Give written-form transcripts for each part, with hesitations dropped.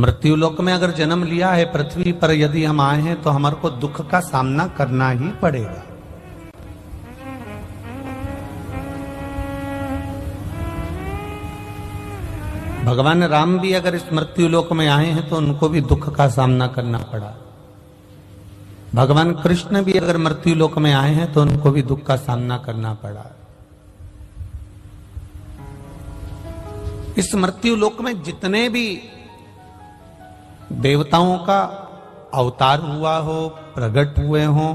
मृत्यु लोक में अगर जन्म लिया है, पृथ्वी पर यदि हम आए हैं तो हमारे को दुख का सामना करना ही पड़ेगा। भगवान राम भी अगर इस मृत्यु लोक में आए हैं तो उनको भी दुख का सामना करना पड़ा। भगवान कृष्ण भी अगर मृत्यु लोक में आए हैं तो उनको भी दुख का सामना करना पड़ा। इस मृत्यु लोक में जितने भी देवताओं का अवतार हुआ हो, प्रकट हुए हो,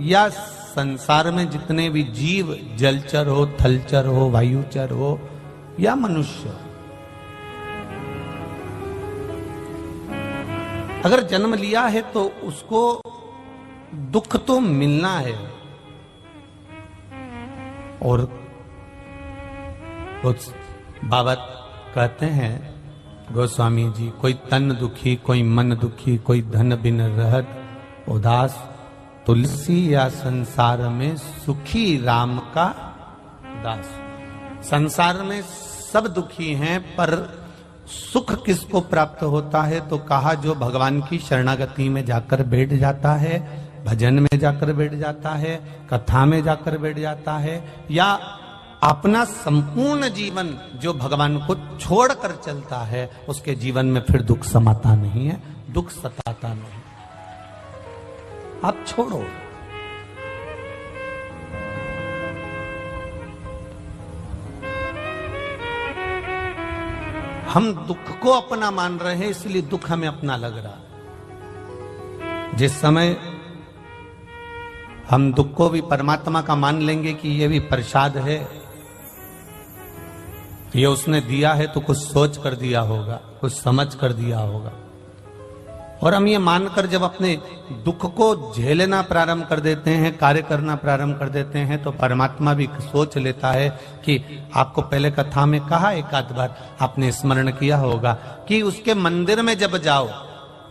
या संसार में जितने भी जीव, जलचर हो, थलचर हो, वायुचर हो या मनुष्य, अगर जन्म लिया है तो उसको दुख तो मिलना है। और उस बाबा कहते हैं गोस्वामी जी, कोई तन दुखी, कोई मन दुखी, कोई धन बिन रहत उदास, तुलसी या संसार में सुखी राम का दास। संसार में सब दुखी हैं, पर सुख किसको प्राप्त होता है? तो कहा जो भगवान की शरणागति में जाकर बैठ जाता है, भजन में जाकर बैठ जाता है, कथा में जाकर बैठ जाता है, या अपना संपूर्ण जीवन जो भगवान को छोड़कर चलता है, उसके जीवन में फिर दुख समाता नहीं है, दुख सताता नहीं। आप छोड़ो। हम दुख को अपना मान रहे हैं, इसलिए दुख हमें अपना लग रहा। जिस समय हम दुख को भी परमात्मा का मान लेंगे कि ये भी प्रसाद है, ये उसने दिया है तो कुछ सोच कर दिया होगा, कुछ समझ कर दिया होगा, और हम ये मानकर जब अपने दुख को झेलना प्रारंभ कर देते हैं, कार्य करना प्रारंभ कर देते हैं, तो परमात्मा भी सोच लेता है कि आपको पहले कथा में कहा, एक आध बार आपने स्मरण किया होगा कि उसके मंदिर में जब जाओ,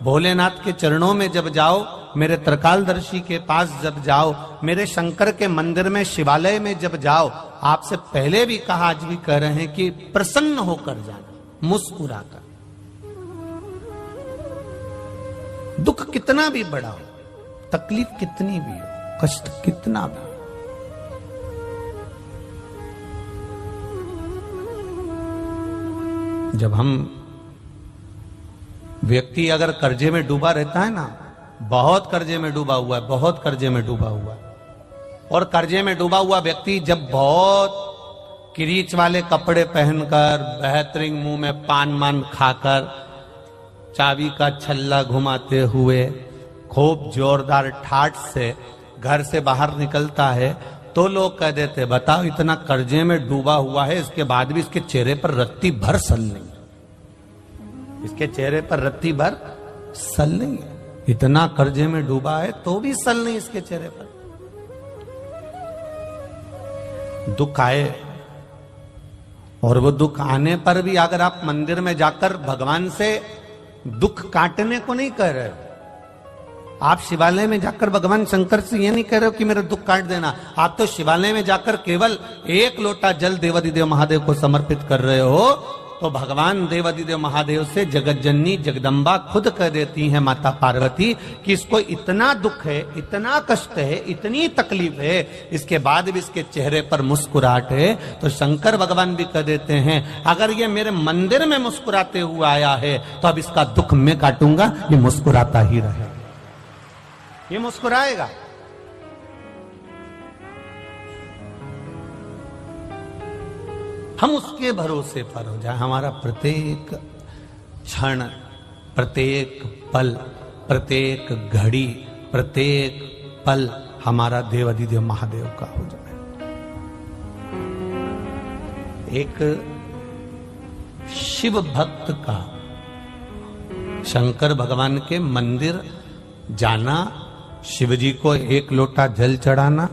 भोलेनाथ के चरणों में जब जाओ, मेरे त्रिकालदर्शी के पास जब जाओ, मेरे शंकर के मंदिर में, शिवालय में जब जाओ, आपसे पहले भी कहा, आज भी कह रहे हैं कि प्रसन्न होकर जाना, मुस्कुराकर। दुख कितना भी बड़ा हो, तकलीफ कितनी भी हो, कष्ट कितना भी हो, जब हम व्यक्ति अगर कर्जे में डूबा रहता है ना, बहुत कर्जे में डूबा हुआ है, बहुत कर्जे में डूबा हुआ है, और कर्जे में डूबा हुआ व्यक्ति जब बहुत किरीच वाले कपड़े पहनकर, बेहतरीन मुंह में पान मान खाकर, चाबी का छल्ला घुमाते हुए, खूब जोरदार ठाठ से घर से बाहर निकलता है, तो लोग कह देते, बताओ इतना कर्जे में डूबा हुआ है, इसके बाद भी इसके चेहरे पर रत्ती भर सल नहीं, इसके चेहरे पर रत्ती भर सल नहीं है, इतना कर्जे में डूबा है तो भी सल नहीं इसके चेहरे पर। दुख आए, और वो दुख आने पर भी अगर आप मंदिर में जाकर भगवान से दुख काटने को नहीं कह रहे, आप शिवालय में जाकर भगवान शंकर से ये नहीं कह रहे हो कि मेरा दुख काट देना, आप तो शिवालय में जाकर केवल एक लोटा जल देवादिदेव महादेव को समर्पित कर रहे हो, तो भगवान देवादिदेव महादेव से जगत जननी जगदम्बा खुद कह देती हैं, माता पार्वती, कि इसको इतना दुख है, इतना कष्ट है, इतनी तकलीफ है, इसके बाद भी इसके चेहरे पर मुस्कुराहट है। तो शंकर भगवान भी कह देते हैं, अगर ये मेरे मंदिर में मुस्कुराते हुए आया है तो अब इसका दुख मैं काटूंगा, ये मुस्कुराता ही रहे, ये मुस्कुराएगा। हम उसके भरोसे पर हो जाए, हमारा प्रत्येक क्षण, प्रत्येक पल, प्रत्येक घड़ी, प्रत्येक पल हमारा देवादिदेव महादेव का हो जाए। एक शिव भक्त का शंकर भगवान के मंदिर जाना, शिव जी को एक लोटा जल चढ़ाना,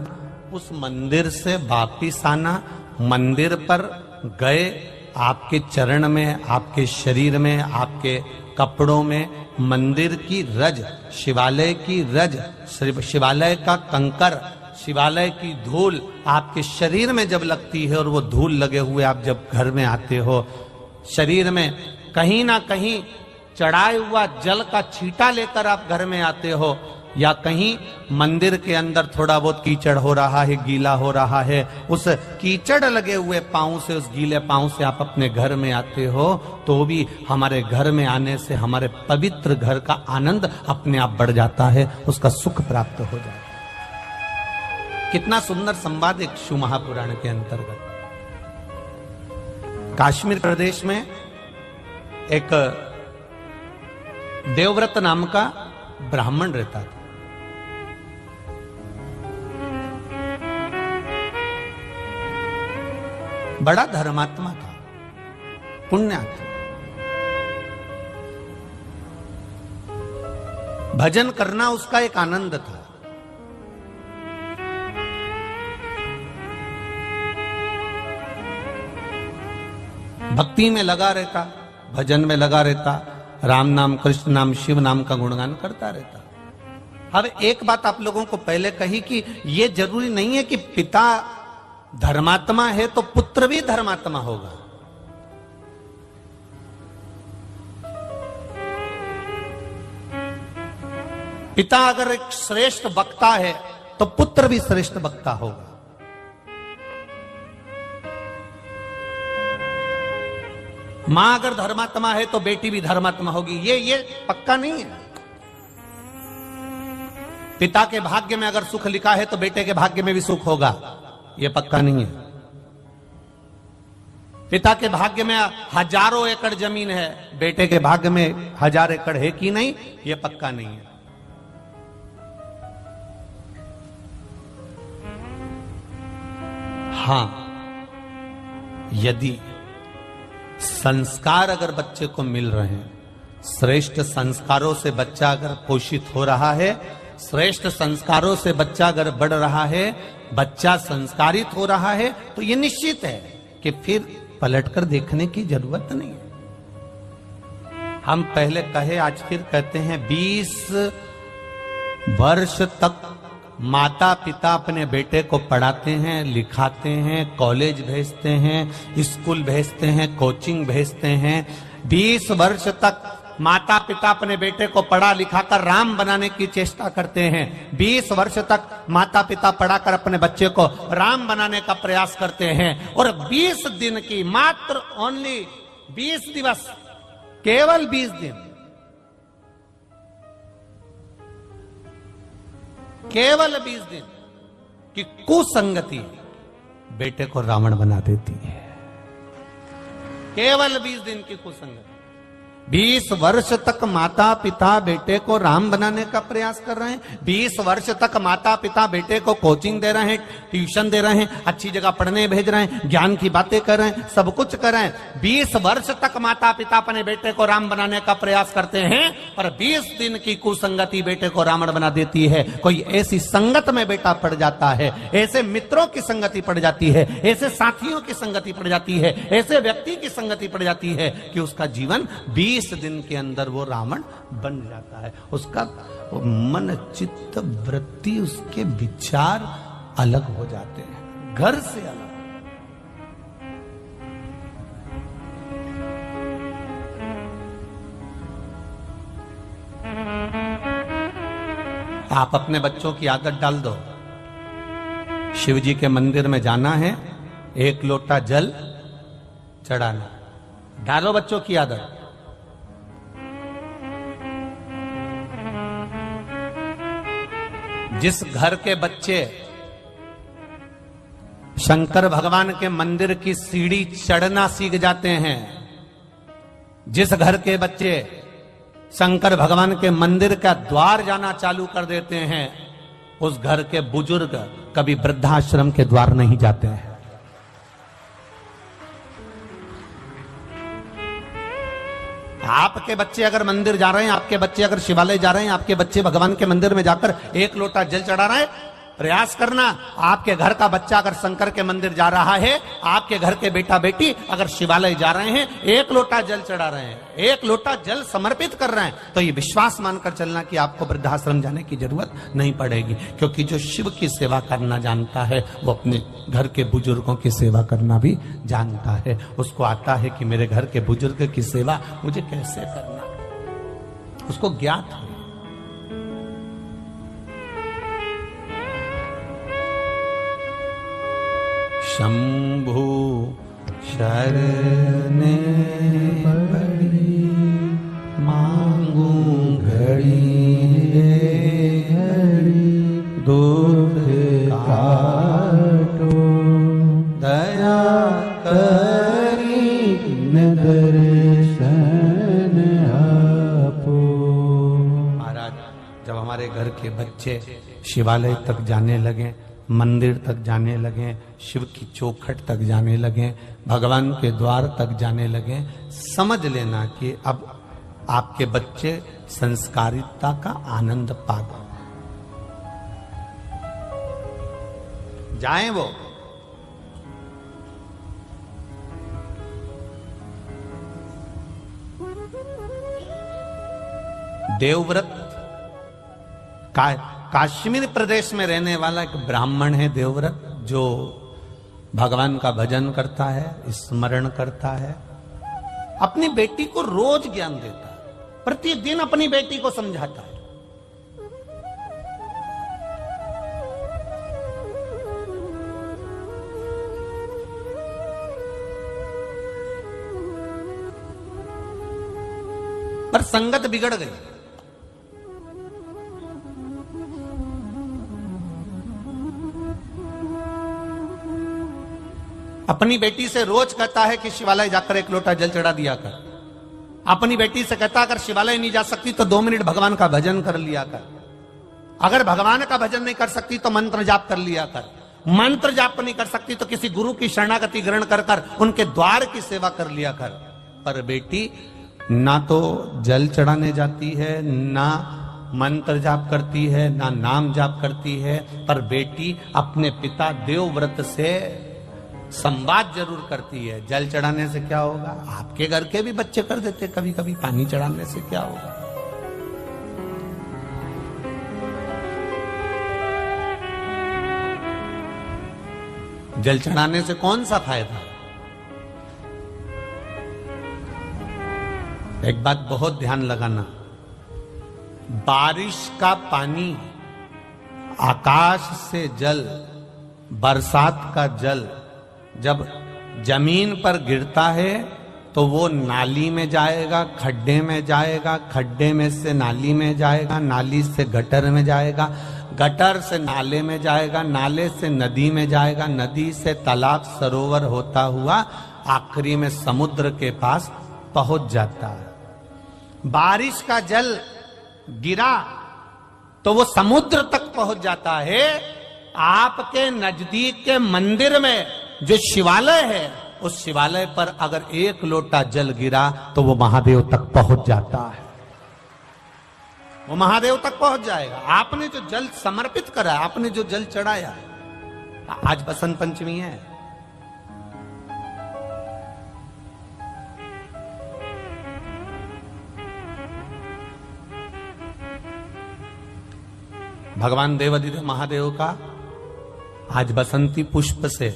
उस मंदिर से वापिस आना, मंदिर पर गए, आपके चरण में, आपके शरीर में, आपके कपड़ों में मंदिर की रज, शिवालय की रज, शिवालय का कंकर, शिवालय की धूल आपके शरीर में जब लगती है, और वो धूल लगे हुए आप जब घर में आते हो, शरीर में कहीं ना कहीं चढ़ाए हुआ जल का छींटा लेकर आप घर में आते हो, या कहीं मंदिर के अंदर थोड़ा बहुत कीचड़ हो रहा है, गीला हो रहा है, उस कीचड़ लगे हुए पांव से, उस गीले पांव से आप अपने घर में आते हो, तो भी हमारे घर में आने से हमारे पवित्र घर का आनंद अपने आप बढ़ जाता है, उसका सुख प्राप्त हो जाता है। कितना सुंदर संवाद एक शिव महापुराण के अंतर्गत। कश्मीर प्रदेश में एक देवव्रत नाम का ब्राह्मण रहता था। बड़ा धर्मात्मा था, पुण्यात्मा। भजन करना उसका एक आनंद था। भक्ति में लगा रहता, भजन में लगा रहता, राम नाम, कृष्ण नाम, शिव नाम का गुणगान करता रहता। अब एक बात आप लोगों को पहले कही कि यह जरूरी नहीं है कि पिता धर्मात्मा है तो पुत्र भी धर्मात्मा होगा। पिता अगर एक श्रेष्ठ वक्ता है तो पुत्र भी श्रेष्ठ वक्ता होगा। मां अगर धर्मात्मा है तो बेटी भी धर्मात्मा होगी। ये पक्का नहीं है। पिता के भाग्य में अगर सुख लिखा है तो बेटे के भाग्य में भी सुख होगा, ये पक्का नहीं है। पिता के भाग्य में हजारों एकड़ जमीन है, बेटे के भाग्य में 1000 एकड़ है कि नहीं, ये पक्का नहीं है। हां, यदि संस्कार अगर बच्चे को मिल रहे हैं, श्रेष्ठ संस्कारों से बच्चा अगर पोषित हो रहा है, श्रेष्ठ संस्कारों से बच्चा अगर बढ़ रहा है, बच्चा संस्कारित हो रहा है, तो यह निश्चित है कि फिर पलटकर देखने की जरूरत नहीं है। हम पहले कहे, आज फिर कहते हैं, 20 वर्ष तक माता पिता अपने बेटे को पढ़ाते हैं, लिखाते हैं, कॉलेज भेजते हैं, स्कूल भेजते हैं, कोचिंग भेजते हैं। 20 वर्ष तक माता पिता अपने बेटे को पढ़ा लिखाकर राम बनाने की चेष्टा करते हैं। 20 वर्ष तक माता पिता पढ़ाकर अपने बच्चे को राम बनाने का प्रयास करते हैं। और 20 दिन की, मात्र ओनली 20 दिवस, केवल 20 दिन, केवल 20 दिन की कुसंगति बेटे को रावण बना देती है। केवल 20 दिन की कुसंगति। 20 वर्ष तक माता पिता बेटे को राम बनाने का प्रयास कर रहे हैं। 20 वर्ष तक माता पिता बेटे को कोचिंग दे रहे हैं, ट्यूशन दे रहे हैं, अच्छी जगह पढ़ने भेज रहे हैं, ज्ञान की बातें कर रहे हैं, सब कुछ कर रहे हैं। 20 वर्ष तक माता पिता अपने बेटे को राम बनाने का प्रयास करते हैं, और 20 दिन की कुसंगति बेटे को रावण बना देती है। कोई ऐसी संगत में बेटा पड़ जाता है, ऐसे मित्रों की संगति पड़ जाती है, ऐसे साथियों की संगति पड़ जाती है, ऐसे व्यक्ति की संगति पड़ जाती है कि उसका जीवन 20 दिन के अंदर वो रावण बन जाता है। उसका मन, चित्त, वृत्ति, उसके विचार अलग हो जाते हैं, घर से अलग। आप अपने बच्चों की आदत डाल दो, शिव जी के मंदिर में जाना है, 1 लोटा जल चढ़ाना। डालो बच्चों की आदत। जिस घर के बच्चे शंकर भगवान के मंदिर की सीढ़ी चढ़ना सीख जाते हैं, जिस घर के बच्चे शंकर भगवान के मंदिर का द्वार जाना चालू कर देते हैं, उस घर के बुजुर्ग कभी वृद्धाश्रम के द्वार नहीं जाते हैं। आपके बच्चे अगर मंदिर जा रहे हैं, आपके बच्चे अगर शिवालय जा रहे हैं, आपके बच्चे भगवान के मंदिर में जाकर 1 लोटा जल चढ़ा रहे हैं, प्रयास करना। आपके घर का बच्चा अगर शंकर के मंदिर जा रहा है, आपके घर के बेटा बेटी अगर शिवालय जा रहे हैं, 1 लोटा जल चढ़ा रहे हैं, 1 लोटा जल समर्पित कर रहे हैं, तो ये विश्वास मानकर चलना कि आपको वृद्धाश्रम जाने की जरूरत नहीं पड़ेगी। क्योंकि जो शिव की सेवा करना जानता है, वो अपने घर के बुजुर्गों की सेवा करना भी जानता है। उसको आता है कि मेरे घर के बुजुर्ग की सेवा मुझे कैसे करना। उसको ज्ञात है। शंभु शरणे पड़ी मांगू घड़ी घड़ी दुख काटो दया करी दर्शन आपो। महाराज, जब हमारे घर के बच्चे शिवालय तक जाने लगे, मंदिर तक जाने लगे, शिव की चौखट तक जाने लगे, भगवान के द्वार तक जाने लगे, समझ लेना कि अब आपके बच्चे संस्कारिता का आनंद पा गए। जाएं वो। देवव्रत कश्मीर प्रदेश में रहने वाला एक ब्राह्मण है देवव्रत, जो भगवान का भजन करता है, स्मरण करता है, अपनी बेटी को रोज ज्ञान देता है, प्रतिदिन अपनी बेटी को समझाता है। पर संगत बिगड़ गई। अपनी बेटी से रोज कहता है कि शिवालय जाकर एक लोटा जल चढ़ा दिया कर। अपनी बेटी से कहता अगर शिवालय नहीं जा सकती तो 2 मिनट भगवान का भजन कर लिया कर। अगर भगवान का भजन नहीं कर सकती तो मंत्र जाप कर लिया कर। मंत्र जाप नहीं कर सकती तो किसी गुरु की शरणागति ग्रहण कर कर उनके द्वार की सेवा कर लिया कर। पर बेटी ना तो जल चढ़ाने जाती है, ना मंत्र जाप करती है, ना नाम जाप करती है, पर बेटी अपने पिता देवव्रत से संवाद जरूर करती है। जल चढ़ाने से क्या होगा? आपके घर के भी बच्चे कर देते कभी कभी। पानी चढ़ाने से क्या होगा? जल चढ़ाने से कौन सा फायदा? एक बात बहुत ध्यान लगाना, बारिश का पानी, आकाश से जल, बरसात का जल जब जमीन पर गिरता है तो वो नाली में जाएगा, खड्डे में जाएगा, खड्डे में से नाली में जाएगा, नाली से गटर में जाएगा, गटर से नाले में जाएगा, नाले से नदी में जाएगा, नदी से तालाब सरोवर होता हुआ आखिरी में समुद्र के पास पहुंच जाता है। बारिश का जल गिरा तो वो समुद्र तक पहुंच जाता है। आपके नजदीक के मंदिर में जो शिवालय है, उस शिवालय पर अगर 1 लोटा जल गिरा तो वो महादेव तक पहुंच जाता है। वो महादेव तक पहुंच जाएगा। आपने जो जल समर्पित करा, आपने जो जल चढ़ाया। आज बसंत पंचमी है, भगवान देवाधिदेव महादेव का आज बसंती पुष्प से,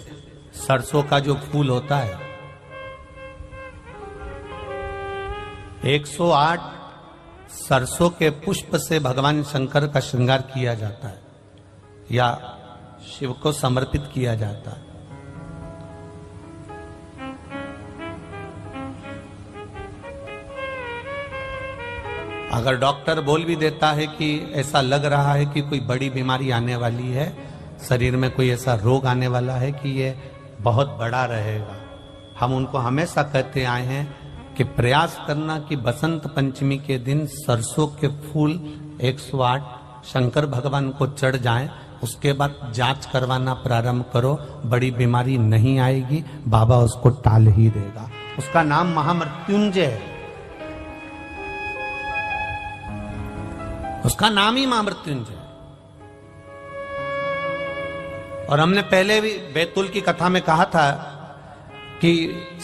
सरसों का जो फूल होता है, 108 सरसों के पुष्प से भगवान शंकर का श्रृंगार किया जाता है या शिव को समर्पित किया जाता है। अगर डॉक्टर बोल भी देता है कि ऐसा लग रहा है कि कोई बड़ी बीमारी आने वाली है, शरीर में कोई ऐसा रोग आने वाला है कि ये बहुत बड़ा रहेगा, हम उनको हमेशा कहते आए हैं कि प्रयास करना कि बसंत पंचमी के दिन सरसों के फूल 108 शंकर भगवान को चढ़ जाएं, उसके बाद जांच करवाना प्रारंभ करो, बड़ी बीमारी नहीं आएगी, बाबा उसको टाल ही देगा। उसका नाम महामृत्युंजय है, उसका नाम ही महामृत्युंजय। और हमने पहले भी बैतूल की कथा में कहा था कि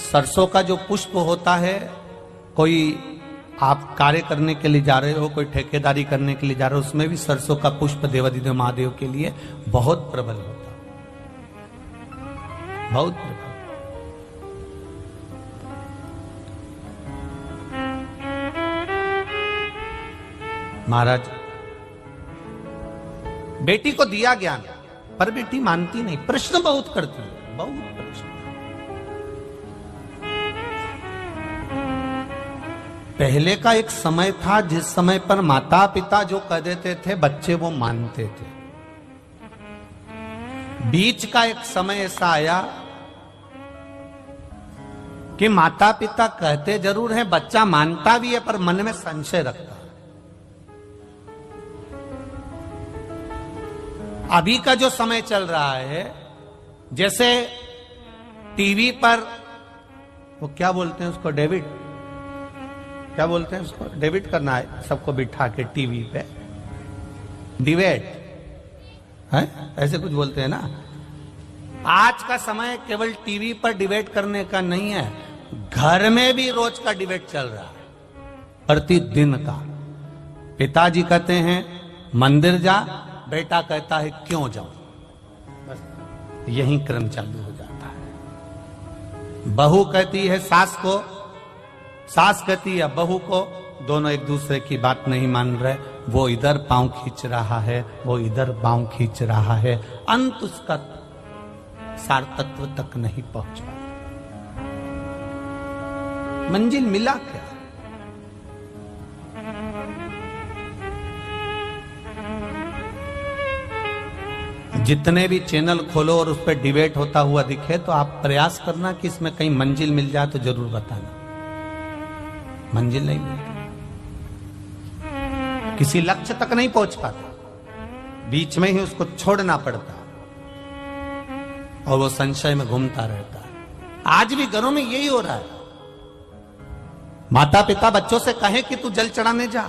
सरसों का जो पुष्प होता है, कोई आप कार्य करने के लिए जा रहे हो, कोई ठेकेदारी करने के लिए जा रहे हो, उसमें भी सरसों का पुष्प देवाधिदेव महादेव के लिए बहुत प्रबल होता है, बहुत प्रबल। महाराज, बेटी को दिया ज्ञान, पर बेटी मानती नहीं, प्रश्न बहुत करती है, बहुत प्रश्न। पहले का एक समय था जिस समय पर माता पिता जो कह देते थे बच्चे वो मानते थे। बीच का एक समय ऐसा आया कि माता पिता कहते जरूर है, बच्चा मानता भी है, पर मन में संशय रखता है। अभी का जो समय चल रहा है, जैसे टीवी पर वो क्या बोलते हैं उसको, डेविड, क्या बोलते हैं उसको, डेविड करना है सबको बिठा के टीवी पे, डिबेट है, ऐसे कुछ बोलते हैं ना। आज का समय केवल टीवी पर डिबेट करने का नहीं है, घर में भी रोज का डिबेट चल रहा है, प्रतिदिन का। पिताजी कहते हैं मंदिर जा, बेटा कहता है क्यों जाऊं, बस यही क्रम चालू हो जाता है। बहू कहती है सास को, सास कहती है बहू को, दोनों एक दूसरे की बात नहीं मान रहे, वो इधर पांव खींच रहा है, वो इधर पांव खींच रहा है, अंत उसका सार तत्व तक नहीं पहुंच पाता। मंजिल मिला क्या? जितने भी चैनल खोलो और उस पर डिबेट होता हुआ दिखे तो आप प्रयास करना कि इसमें कहीं मंजिल मिल जाए तो जरूर बताना। मंजिल नहीं मिलती, किसी लक्ष्य तक नहीं पहुंच पाता, बीच में ही उसको छोड़ना पड़ता और वो संशय में घूमता रहता है। आज भी घरों में यही हो रहा है। माता पिता बच्चों से कहें कि तू जल चढ़ाने जा,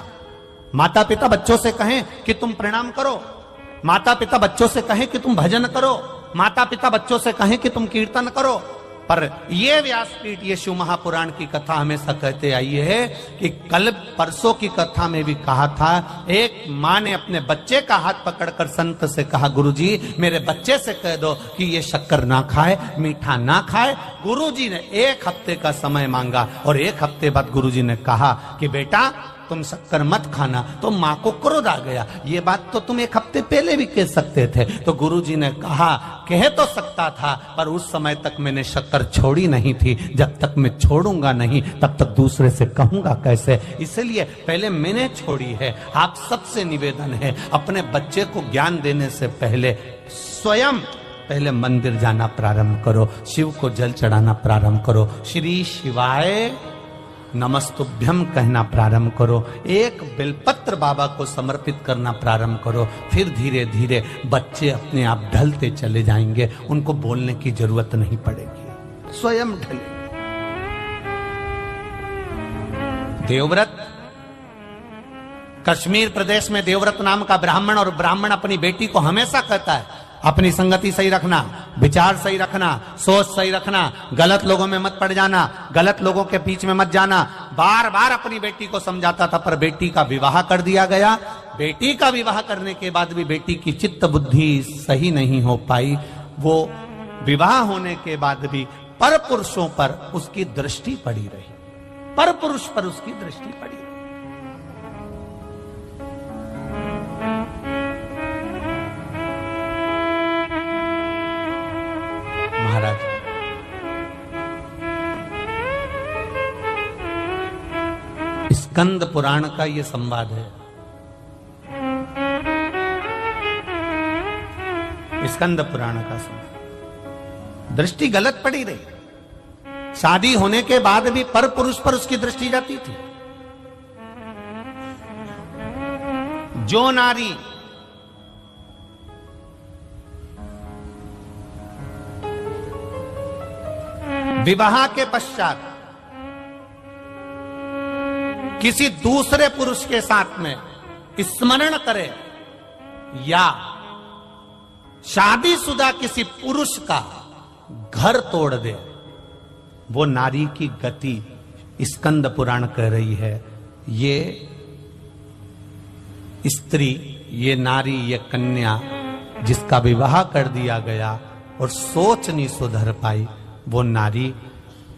माता पिता बच्चों से कहें कि तुम प्रणाम करो, माता पिता बच्चों से कहें कि तुम भजन करो, माता पिता बच्चों से कहें कि तुम कीर्तन करो। पर ये व्यासपीठ, ये शिव महापुराण की कथा हमेशा कहते आई है कि कल परसों की कथा में भी कहा था, एक माँ ने अपने बच्चे का हाथ पकड़कर संत से कहा, गुरुजी मेरे बच्चे से कह दो कि ये शक्कर ना खाए, मीठा ना खाए। गुरुजी ने 1 हफ्ते का समय मांगा और 1 हफ्ते बाद गुरुजी ने कहा कि बेटा तुम शक्कर मत खाना। तो माँ को क्रोध आ गया, ये बात तो तुम 1 हफ्ते पहले भी कह सकते थे। तो गुरुजी ने कहा, कह तो सकता था, पर उस समय तक मैंने शक्कर छोड़ी नहीं थी, जब तक मैं छोड़ूंगा नहीं तब तक दूसरे से कहूंगा कैसे, इसलिए पहले मैंने छोड़ी है। आप सबसे निवेदन है, अपने बच्चे को ज्ञान देने से पहले स्वयं पहले मंदिर जाना प्रारंभ करो, शिव को जल चढ़ाना प्रारंभ करो, श्री शिवाय नमस्तुभ्यम कहना प्रारंभ करो, एक बेलपत्र बाबा को समर्पित करना प्रारंभ करो। फिर धीरे धीरे बच्चे अपने आप ढलते चले जाएंगे, उनको बोलने की जरूरत नहीं पड़ेगी, स्वयं ढले। देवव्रत, कश्मीर प्रदेश में देवव्रत नाम का ब्राह्मण, और ब्राह्मण अपनी बेटी को हमेशा कहता है अपनी संगति सही रखना, विचार सही रखना, सोच सही रखना, गलत लोगों में मत पड़ जाना, गलत लोगों के बीच में मत जाना। बार बार अपनी बेटी को समझाता था, पर बेटी का विवाह कर दिया गया। बेटी का विवाह करने के बाद भी बेटी की चित्त बुद्धि सही नहीं हो पाई। वो विवाह होने के बाद भी पर पुरुषों पर उसकी दृष्टि पड़ी रही, पर पुरुष पर उसकी दृष्टि पड़ी रही। महाराज, स्कंद पुराण का ये संवाद है। स्कंद पुराण का संवाद, दृष्टि गलत पड़ी रही। शादी होने के बाद भी पर पुरुष पर उसकी दृष्टि जाती थी। जो नारी विवाह के पश्चात किसी दूसरे पुरुष के साथ में स्मरण करे या शादीशुदा किसी पुरुष का घर तोड़ दे, वो नारी की गति स्कंद पुराण कह रही है। ये स्त्री, ये नारी, ये कन्या जिसका विवाह कर दिया गया और सोच नहीं सुधर पाई, वो नारी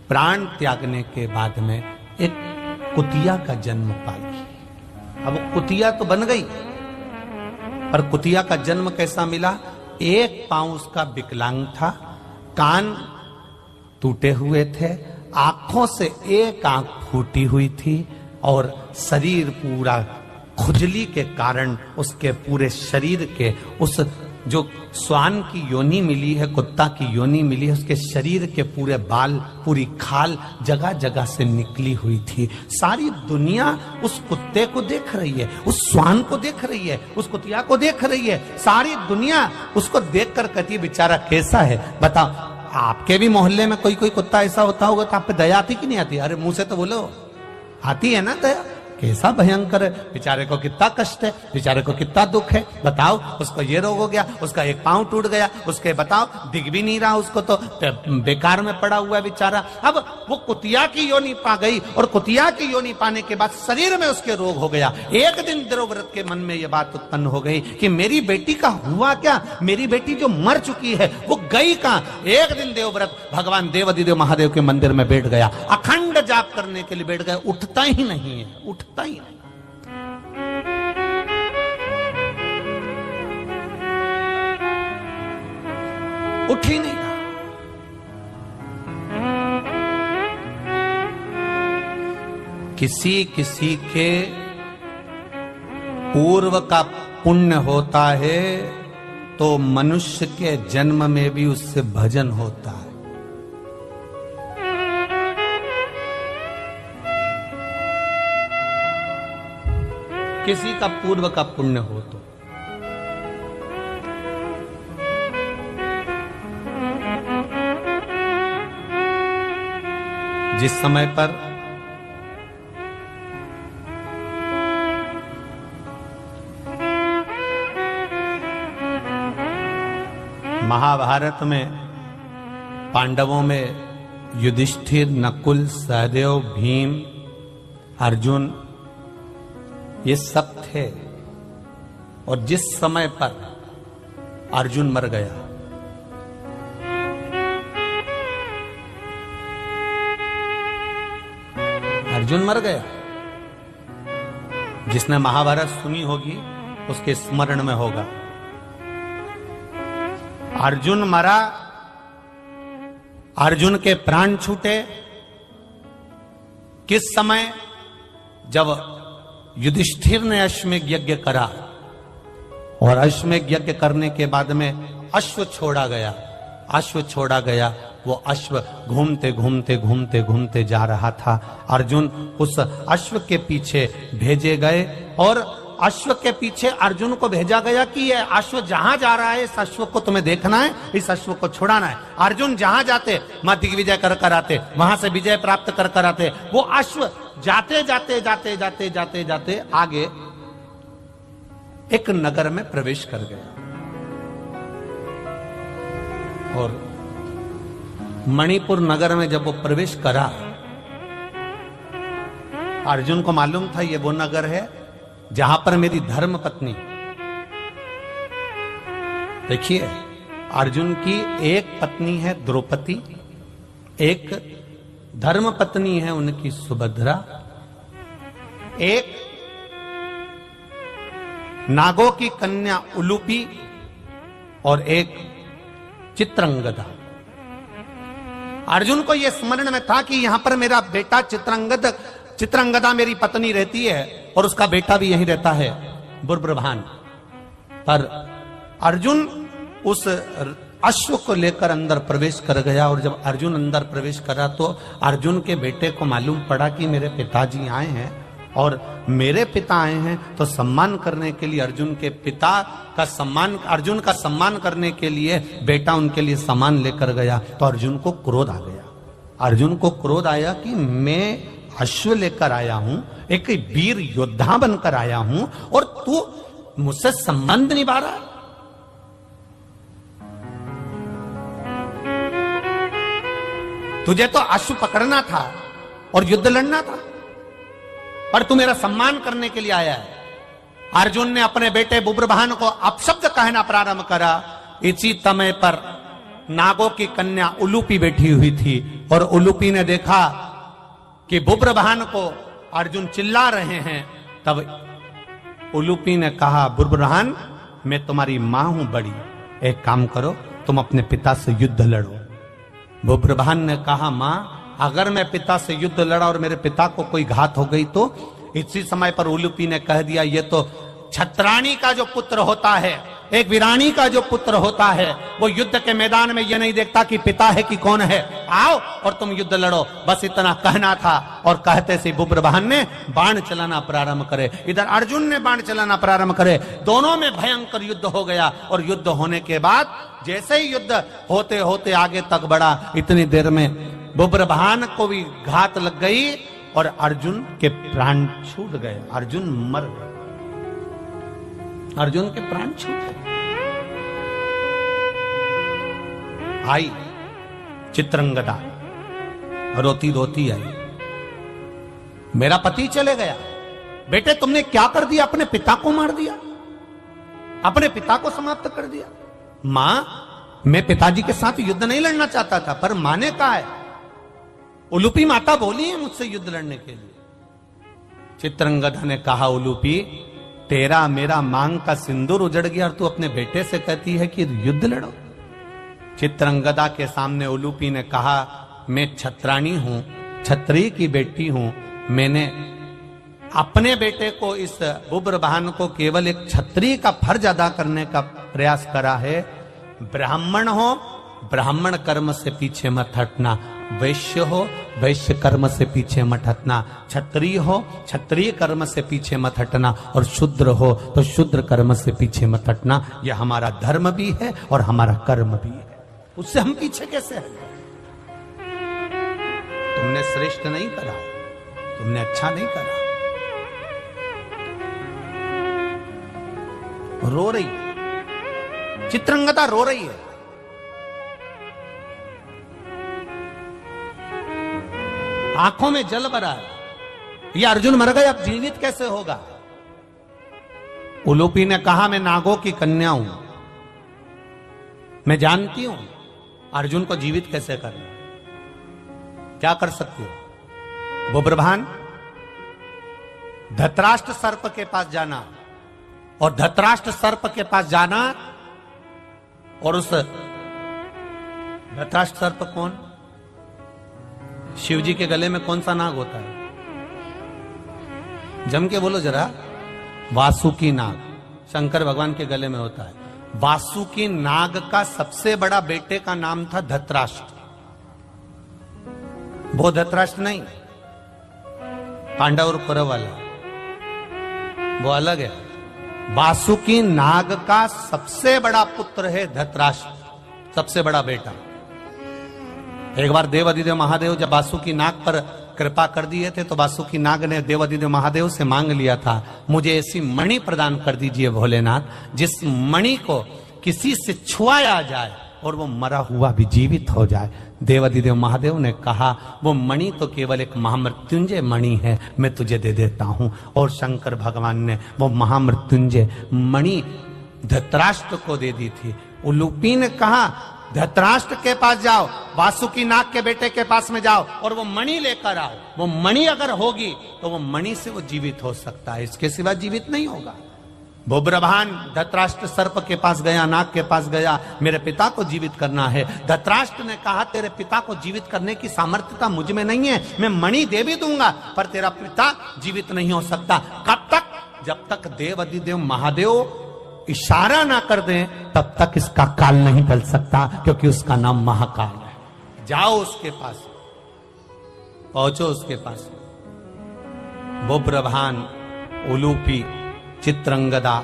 प्राण त्यागने के बाद में एक कुतिया का जन्म पाई। अब कुतिया तो बन गई, पर कुतिया का जन्म कैसा मिला? एक पांव उसका विकलांग था, कान टूटे हुए थे, आंखों से एक आंख फूटी हुई थी और शरीर पूरा खुजली के कारण उसके पूरे शरीर के उस जो श्वान की योनि मिली है, कुत्ता की योनि मिली है, उसके शरीर के पूरे बाल, पूरी खाल जगह जगह से निकली हुई थी। सारी दुनिया उस कुत्ते को देख रही है, उस श्वान को देख रही है, उस कुतिया को देख रही है। सारी दुनिया उसको देखकर कहती है बेचारा कैसा है। बताओ, आपके भी मोहल्ले में कोई कोई कुत्ता ऐसा होता होगा तो आप पे दया आती कि नहीं आती? अरे मुंह से तो बोलो, आती है ना दया? कैसा भयंकर है, बेचारे को कितना कष्ट है, बेचारे को कितना दुख है। बताओ, उसको ये रोग हो गया, उसका एक पांव टूट गया, उसके बताओ दिख भी नहीं रहा, उसको तो बेकार में पड़ा हुआ है बेचारा। अब वो कुतिया की योनि पा गई और कुतिया की योनि पाने के बाद शरीर में उसके रोग हो गया। एक दिन देवव्रत के मन में ये बात उत्पन्न हो गई कि मेरी बेटी का हुआ क्या, मेरी बेटी जो मर चुकी है वो गई कहां। एक दिन देवव्रत भगवान देवाधिदेव महादेव के मंदिर में बैठ गया, अखंड जाप करने के लिए बैठ गया, उठता ही नहीं है, उठता ही नहीं। उठ ही नहीं रहा। किसी किसी के पूर्व का पुण्य होता है तो मनुष्य के जन्म में भी उससे भजन होता है। किसी का पूर्व का पुण्य हो तो जिस समय पर महाभारत में पांडवों में युधिष्ठिर, नकुल, सहदेव, भीम, अर्जुन ये सब थे, और जिस समय पर अर्जुन मर गया, अर्जुन मर गया, जिसने महाभारत सुनी होगी उसके स्मरण में होगा। अर्जुन मरा, अर्जुन के प्राण छूटे किस समय? जब युधिष्ठिर ने अश्वमेध यज्ञ करा और अश्वमेध यज्ञ करने के बाद में अश्व छोड़ा गया, अश्व छोड़ा गया। वो अश्व घूमते घूमते घूमते घूमते जा रहा था। अर्जुन उस अश्व के पीछे भेजे गए और अश्व के पीछे अर्जुन को भेजा गया कि ये अश्व जहां जा रहा है इस अश्व को तुम्हें देखना है, इस अश्व को छुड़ाना है। अर्जुन जहां जाते वहां दिग्विजय कर कर आते, वहां से विजय प्राप्त कर कर आते। वो अश्व जाते जाते जाते जाते जाते जाते आगे एक नगर में प्रवेश कर गया और मणिपुर नगर में जब वो प्रवेश करा, अर्जुन को मालूम था ये वो नगर है जहां पर मेरी धर्म पत्नी, देखिए अर्जुन की एक पत्नी है द्रौपदी, एक धर्म पत्नी है उनकी सुभद्रा, एक नागों की कन्या उलूपी और एक चित्रंगदा। अर्जुन को यह स्मरण में था कि यहां पर मेरा बेटा चित्रंगदा मेरी पत्नी रहती है और उसका बेटा भी यहीं रहता है बुर्बरभान। पर अर्जुन उस अश्व को लेकर अंदर प्रवेश कर गया और जब अर्जुन अंदर प्रवेश करा तो अर्जुन के बेटे को मालूम पड़ा कि मेरे पिताजी आए हैं और मेरे पिता आए हैं, तो सम्मान करने के लिए अर्जुन के पिता का सम्मान, अर्जुन का सम्मान करने के लिए बेटा उनके लिए सामान लेकर गया। तो अर्जुन को क्रोध आ गया, अर्जुन को क्रोध आया कि मैं अश्व लेकर आया हूं, एक वीर योद्धा बनकर आया हूं और तू मुझसे संबंध निभा रहा है। तुझे तो अश्व पकड़ना था और युद्ध लड़ना था, पर तू मेरा सम्मान करने के लिए आया है। अर्जुन ने अपने बेटे बुब्रभान को अपशब्द कहना प्रारंभ करा। इसी समय पर नागों की कन्या उलूपी बैठी हुई थी और उलूपी ने देखा कि बुब्रभान को अर्जुन चिल्ला रहे हैं। तब उलूपी ने कहा, बुरबुरहान मैं तुम्हारी मां हूं बड़ी, एक काम करो तुम अपने पिता से युद्ध लड़ो। बुरबुरहान ने कहा, मां अगर मैं पिता से युद्ध लड़ा और मेरे पिता को कोई घात हो गई तो? इसी समय पर उलूपी ने कह दिया, ये तो छत्राणी का जो पुत्र होता है, एक वीरानी का जो पुत्र होता है, वो युद्ध के मैदान में ये नहीं देखता कि पिता है कि कौन है, आओ और तुम युद्ध लड़ो। बस इतना कहना था और कहते से बुब्रवाहन ने बाण चलाना प्रारंभ करे, इधर अर्जुन ने बाण चलाना प्रारंभ करे। दोनों में भयंकर युद्ध हो गया और युद्ध होने के बाद जैसे ही युद्ध होते होते आगे तक बढ़ा, इतनी देर में बुब्रवाहन को भी घात लग गई और अर्जुन के प्राण छूट गए। अर्जुन मर गए, अर्जुन के प्राण छूट गए। आई चित्रंगदा रोती रोती आई, मेरा पति चले गया। बेटे तुमने क्या कर दिया? अपने पिता को मार दिया, अपने पिता को समाप्त कर दिया। मां मैं पिताजी के साथ युद्ध नहीं लड़ना चाहता था, पर मां ने कहा है, उलूपी माता बोली है मुझसे युद्ध लड़ने के लिए। चित्रंगदा ने कहा, उलूपी तेरा मेरा मांग का सिंदूर उजड़ गया और तू अपने बेटे से कहती है कि युद्ध लड़ो। चित्रंगदा के सामने उलूपी ने कहा, मैं छत्राणी हूं, छत्री की बेटी हूं। मैंने अपने बेटे को, इस बुब्रवाहन को केवल एक छत्री का फर्ज अदा करने का प्रयास करा है। ब्राह्मण हो, ब्राह्मण कर्म से पीछे मत हटना, वैश्य हो, वैश्य कर्म से पीछे मत हटना, क्षत्रिय हो, क्षत्रिय कर्म से पीछे मत हटना, और शूद्र हो तो शूद्र कर्म से पीछे मत हटना। यह हमारा धर्म भी है और हमारा कर्म भी है, उससे हम पीछे कैसे हटें? तुमने श्रेष्ठ नहीं करा, तुमने अच्छा नहीं करा। रो रही चित्रंगदा, रो रही है। आंखों में जल भरा है, ये अर्जुन मर गए, अब जीवित कैसे होगा? उलूपी ने कहा, मैं नागों की कन्या हूं, मैं जानती हूं अर्जुन को जीवित कैसे करना, क्या कर सकती हो? बुब्रवाहन धृतराष्ट्र सर्प के पास जाना, और धृतराष्ट्र सर्प के पास जाना, और उस धृतराष्ट्र सर्प कौन? शिव जी के गले में कौन सा नाग होता है? जम के बोलो जरा। वासुकी नाग शंकर भगवान के गले में होता है। वासुकी नाग का सबसे बड़ा बेटे का नाम था धृतराष्ट्र। वो धृतराष्ट्र नहीं, पांडव और कौरव वाला, वो अलग है। वासुकी नाग का सबसे बड़ा पुत्र है धृतराष्ट्र, सबसे बड़ा बेटा। एक बार देवादिदेव महादेव जब वासुकी नाग पर कृपा कर दिए थे, तो वासुकी नाग ने देवादिदेव महादेव से मांग लिया था, मुझे ऐसी मणि प्रदान कर दीजिए भोलेनाथ, जिस मणि को किसी से छुआया जाए और वो मरा हुआ भी जीवित हो जाए। देवादिदेव महादेव ने कहा, वो मणि तो केवल एक महामृत्युंजय मणि है, मैं तुझे दे देता हूं। और शंकर भगवान ने वो महामृत्युंजय मणि धृतराष्ट्र को दे दी थी। उलूपी ने कहा, धृतराष्ट्र के पास जाओ, वासुकी नाग के बेटे के पास में जाओ और वो मणि लेकर आओ। वो मणि अगर होगी तो वो मणि से वो जीवित हो सकता है, इसके सिवा जीवित नहीं होगा। बुब्रवाहन धृतराष्ट्र सर्प के पास गया, नाग के पास गया, मेरे पिता को जीवित करना है। धृतराष्ट्र ने कहा, तेरे पिता को जीवित करने की सामर्थ्यता मुझ में नहीं है, मैं मणि दे भी दूंगा पर तेरा पिता जीवित नहीं हो सकता। कब तक? जब तक देवादिदेव महादेव इशारा ना कर दें तब तक इसका काल नहीं टल सकता, क्योंकि उसका नाम महाकाल है। जाओ उसके पास, पहुंचो उसके पास। बुब्रवाहन, उलूपी, चित्रंगदा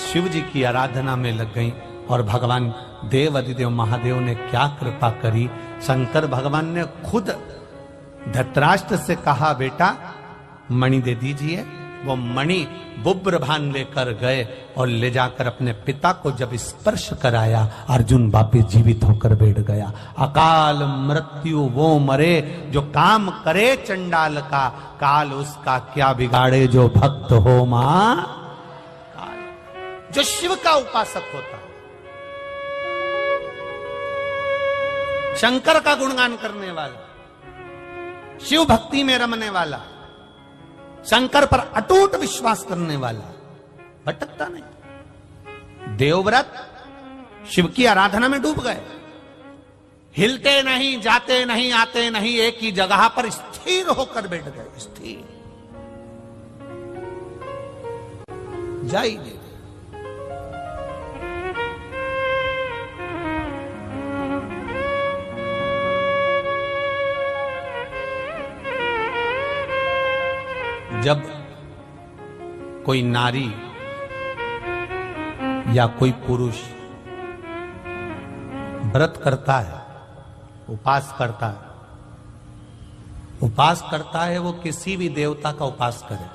शिव जी की आराधना में लग गई और भगवान देवादिदेव महादेव ने क्या कृपा करी। शंकर भगवान ने खुद धृतराष्ट्र से कहा, बेटा मणि दे दीजिए। वो मणि बुब्रवाहन लेकर गए और ले जाकर अपने पिता को जब स्पर्श कराया, अर्जुन वापिस जीवित होकर बैठ गया। अकाल मृत्यु वो मरे जो काम करे चंडाल का, काल उसका क्या बिगाड़े जो भक्त हो मां। जो शिव का उपासक होता, शंकर का गुणगान करने वाला, शिव भक्ति में रमने वाला, शंकर पर अटूट विश्वास करने वाला, भटकता नहीं। देवव्रत शिव की आराधना में डूब गए, हिलते नहीं, जाते नहीं, आते नहीं, एक ही जगह पर स्थिर होकर बैठ गए, स्थिर जा ही नहीं। जब कोई नारी या कोई पुरुष व्रत करता है, उपास करता है, उपास करता है, वो किसी भी देवता का उपास करे,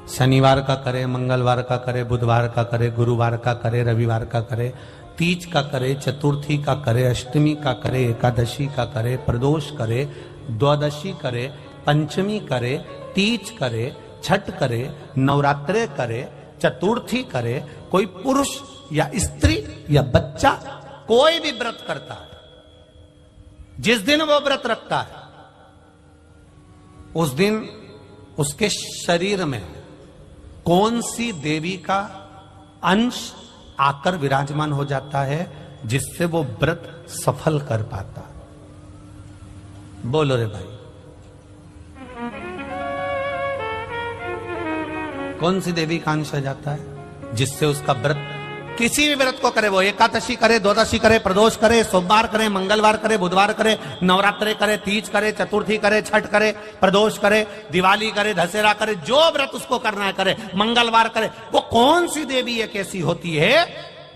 शनिवार का करे, मंगलवार का करे, बुधवार का करे, गुरुवार का करे, रविवार का करे, तीज का करे, चतुर्थी का करे, अष्टमी का करे, एकादशी का करे, प्रदोष करे, द्वादशी करे, पंचमी करे, तीज करे, छठ करे, नवरात्रे करे, चतुर्थी करे, कोई पुरुष या स्त्री या बच्चा कोई भी व्रत करता है, जिस दिन वो व्रत रखता है उस दिन उसके शरीर में कौन सी देवी का अंश आकर विराजमान हो जाता है जिससे वो व्रत सफल कर पाता। बोलो रे भाई, कौन सी देवी का अंश आ जाता है जिससे उसका व्रत, किसी भी व्रत को करे, वो एकादशी करे, द्वादशी करे, प्रदोष करे, सोमवार करे, मंगलवार करे, बुधवार करे, नवरात्रे करे, तीज करे, चतुर्थी करे, छठ करे, प्रदोष करे, दिवाली करे, दशहरा करे, जो व्रत उसको करना है करे, मंगलवार करे, वो कौन सी देवी एक ऐसी होती है,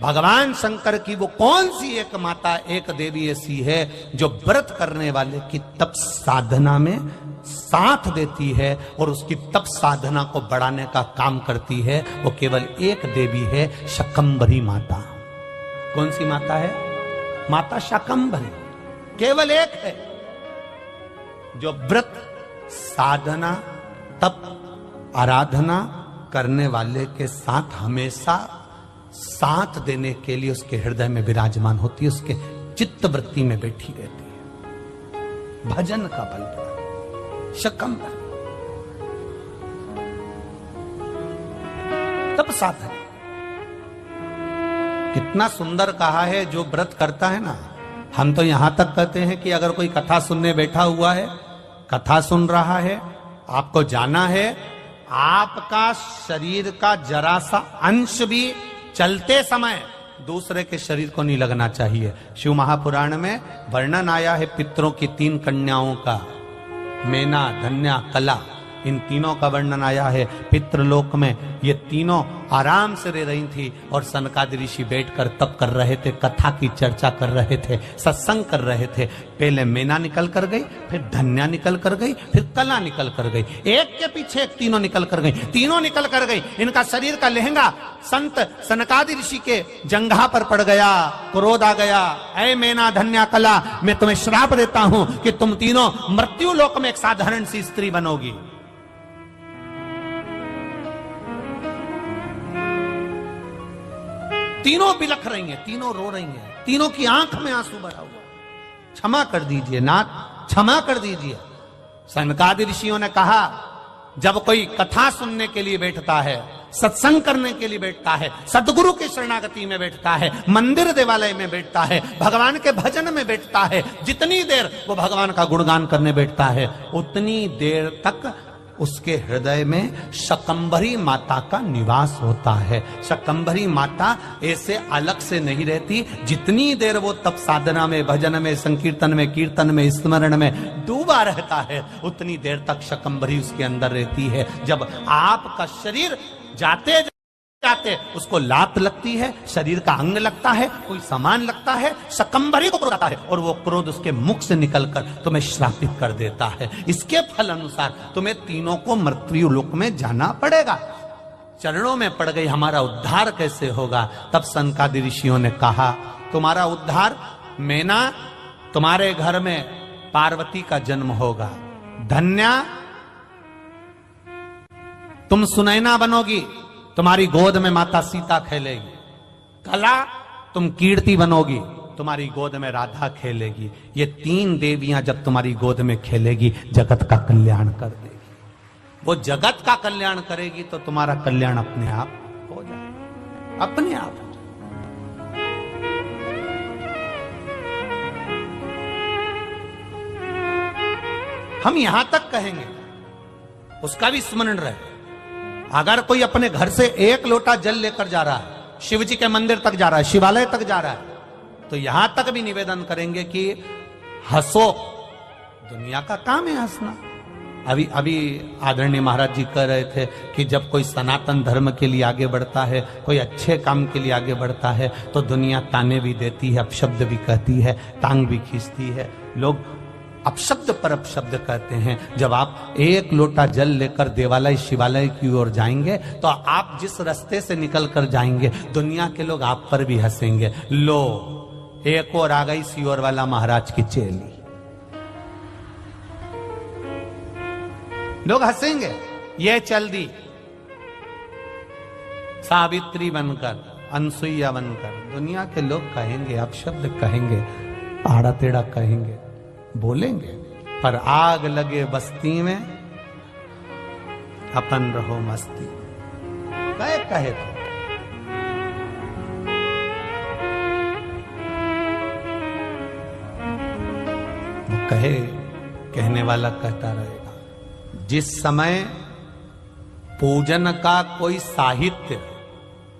भगवान शंकर की वो कौन सी एक माता, एक देवी ऐसी है जो व्रत करने वाले की तप साधना में साथ देती है और उसकी तप साधना को बढ़ाने का काम करती है। वो केवल एक देवी है, शाकंभरी माता। कौन सी माता है? माता शाकंभरी, केवल एक है जो व्रत साधना तप आराधना करने वाले के साथ हमेशा साथ देने के लिए उसके हृदय में विराजमान होती है, उसके चित्त वृत्ति में बैठी रहती है। भजन का बल शाकंभरी तप साधन। कितना सुंदर कहा है, जो व्रत करता है ना, हम तो यहां तक कहते हैं कि अगर कोई कथा सुनने बैठा हुआ है, कथा सुन रहा है, आपको जाना है, आपका शरीर का जरा सा अंश भी चलते समय दूसरे के शरीर को नहीं लगना चाहिए। शिव महापुराण में वर्णन आया है पितरों की 3 कन्याओं का, मेना, धन्या, कला, इन तीनों का वर्णन आया है। पितृलोक में ये तीनों आराम से रह रही थी और सनकादि ऋषि बैठकर तप कर रहे थे, कथा की चर्चा कर रहे थे, सत्संग कर रहे थे। पहले मेना निकल कर गई, फिर धन्या निकल कर गई, फिर कला निकल कर गई, एक के पीछे एक तीनों निकल कर गई, तीनों निकल कर गई। इनका शरीर का लहंगा संत सनकादि ऋषि के जंघा पर पड़ गया, क्रोध आ गया, ऐ मेना, धन्या, कला, मैं तुम्हें श्राप देता हूं कि तुम तीनों मृत्यु लोक में एक साधारण सी स्त्री बनोगी। तीनों बिलख रही हैं, तीनों रो रही हैं, तीनों की आंख में आंसू भरा हुआ। क्षमा कर दीजिए नाथ, क्षमा कर दीजिए। सनकादि ऋषियों ने कहा, जब कोई कथा सुनने के लिए बैठता है, सत्संग करने के लिए बैठता है, सदगुरु की शरणागति में बैठता है, मंदिर देवालय में बैठता है, भगवान के भजन में बैठता है, जितनी देर वो भगवान का गुणगान करने बैठता है, उतनी देर तक उसके हृदय में शाकंभरी माता का निवास होता है। शाकंभरी माता ऐसे अलग से नहीं रहती। जितनी देर वो तप साधना में, भजन में, संकीर्तन में, कीर्तन में, स्मरण में डूबा रहता है, उतनी देर तक शाकंभरी उसके अंदर रहती है। जब आपका शरीर जाते जाते उसको लात लगती है, शरीर का अंग लगता है, कोई सामान लगता है, शाकंभरी को क्रोध आता है और वो क्रोध उसके मुख से निकलकर तुम्हें श्रापित कर देता है। इसके फल अनुसार तुम्हें तीनों को मृत्यु लोक में जाना पड़ेगा। चरणों में पड़ गई, हमारा उद्धार कैसे होगा? तब सनकादि ऋषियों ने कहा, तुम्हारा उद्धार, मेना, तुम्हारे घर में पार्वती का जन्म होगा। धन्या, तुम सुनैना बनोगी, तुम्हारी गोद में माता सीता खेलेगी। कला, तुम कीर्ति बनोगी, तुम्हारी गोद में राधा खेलेगी। ये 3 देवियां जब तुम्हारी गोद में खेलेगी, जगत का कल्याण कर देगी। वो जगत का कल्याण करेगी तो तुम्हारा कल्याण अपने आप हो जाएगा। अपने आप। हम यहां तक कहेंगे, उसका भी स्मरण रहे। अगर कोई अपने घर से एक लोटा जल लेकर जा रहा है, शिव जी के मंदिर तक जा रहा है, शिवालय तक जा रहा है, तो यहां तक भी निवेदन करेंगे कि हंसो, दुनिया का काम है हंसना। अभी आदरणीय महाराज जी कह रहे थे कि जब कोई सनातन धर्म के लिए आगे बढ़ता है, कोई अच्छे काम के लिए आगे बढ़ता है, तो दुनिया ताने भी देती है, अपशब्द भी कहती है, टांग भी खींचती है। लोग अपशब्द पर अपशब्द कहते हैं। जब आप एक लोटा जल लेकर देवालय शिवालय की ओर जाएंगे, तो आप जिस रास्ते से निकल कर जाएंगे, दुनिया के लोग आप पर भी हंसेंगे। लो, एक और आ गई सियोर वाला महाराज की चेली। लोग हंसेंगे, ये चल दी सावित्री बनकर, अनसुईया बनकर। दुनिया के लोग कहेंगे, अपशब्द कहेंगे, आड़ा टेढ़ा कहेंगे, बोलेंगे, पर आग लगे बस्ती में अपन रहो मस्ती। कहे तो कहे, कहने वाला कहता रहेगा। जिस समय पूजन का कोई साहित्य,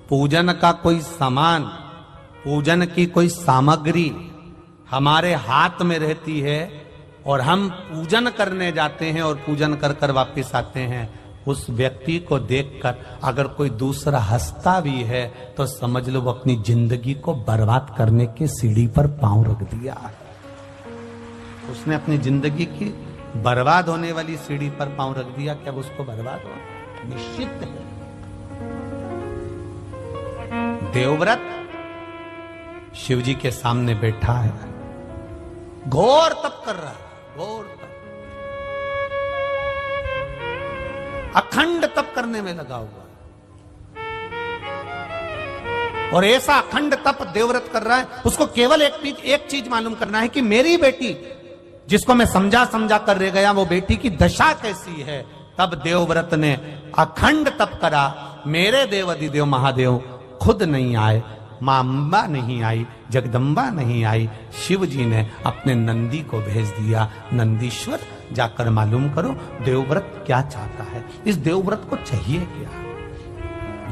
पूजन का कोई सामान, पूजन की कोई सामग्री हमारे हाथ में रहती है और हम पूजन करने जाते हैं और पूजन कर कर वापिस आते हैं, उस व्यक्ति को देखकर अगर कोई दूसरा हंसता भी है, तो समझ लो वो अपनी जिंदगी को बर्बाद करने के सीढ़ी पर पांव रख दिया। उसने अपनी जिंदगी की बर्बाद होने वाली सीढ़ी पर पांव रख दिया। क्या उसको बर्बाद हो? निश्चित है। देवव्रत शिव जी के सामने बैठा है, घोर तप कर रहा है, घोर तप, अखंड तप करने में लगा हुआ है। और ऐसा अखंड तप देवव्रत कर रहा है, उसको केवल एक चीज मालूम करना है कि मेरी बेटी, जिसको मैं समझा कर रह गया, वो बेटी की दशा कैसी है। तब देवव्रत ने अखंड तप करा। मेरे देव अधिदेव महादेव खुद नहीं आए, मां अंबा नहीं आई, जगदम्बा नहीं आई, शिव जी ने अपने नंदी को भेज दिया। नंदीश्वर, जाकर मालूम करो देवव्रत क्या चाहता है, इस देवव्रत को चाहिए क्या।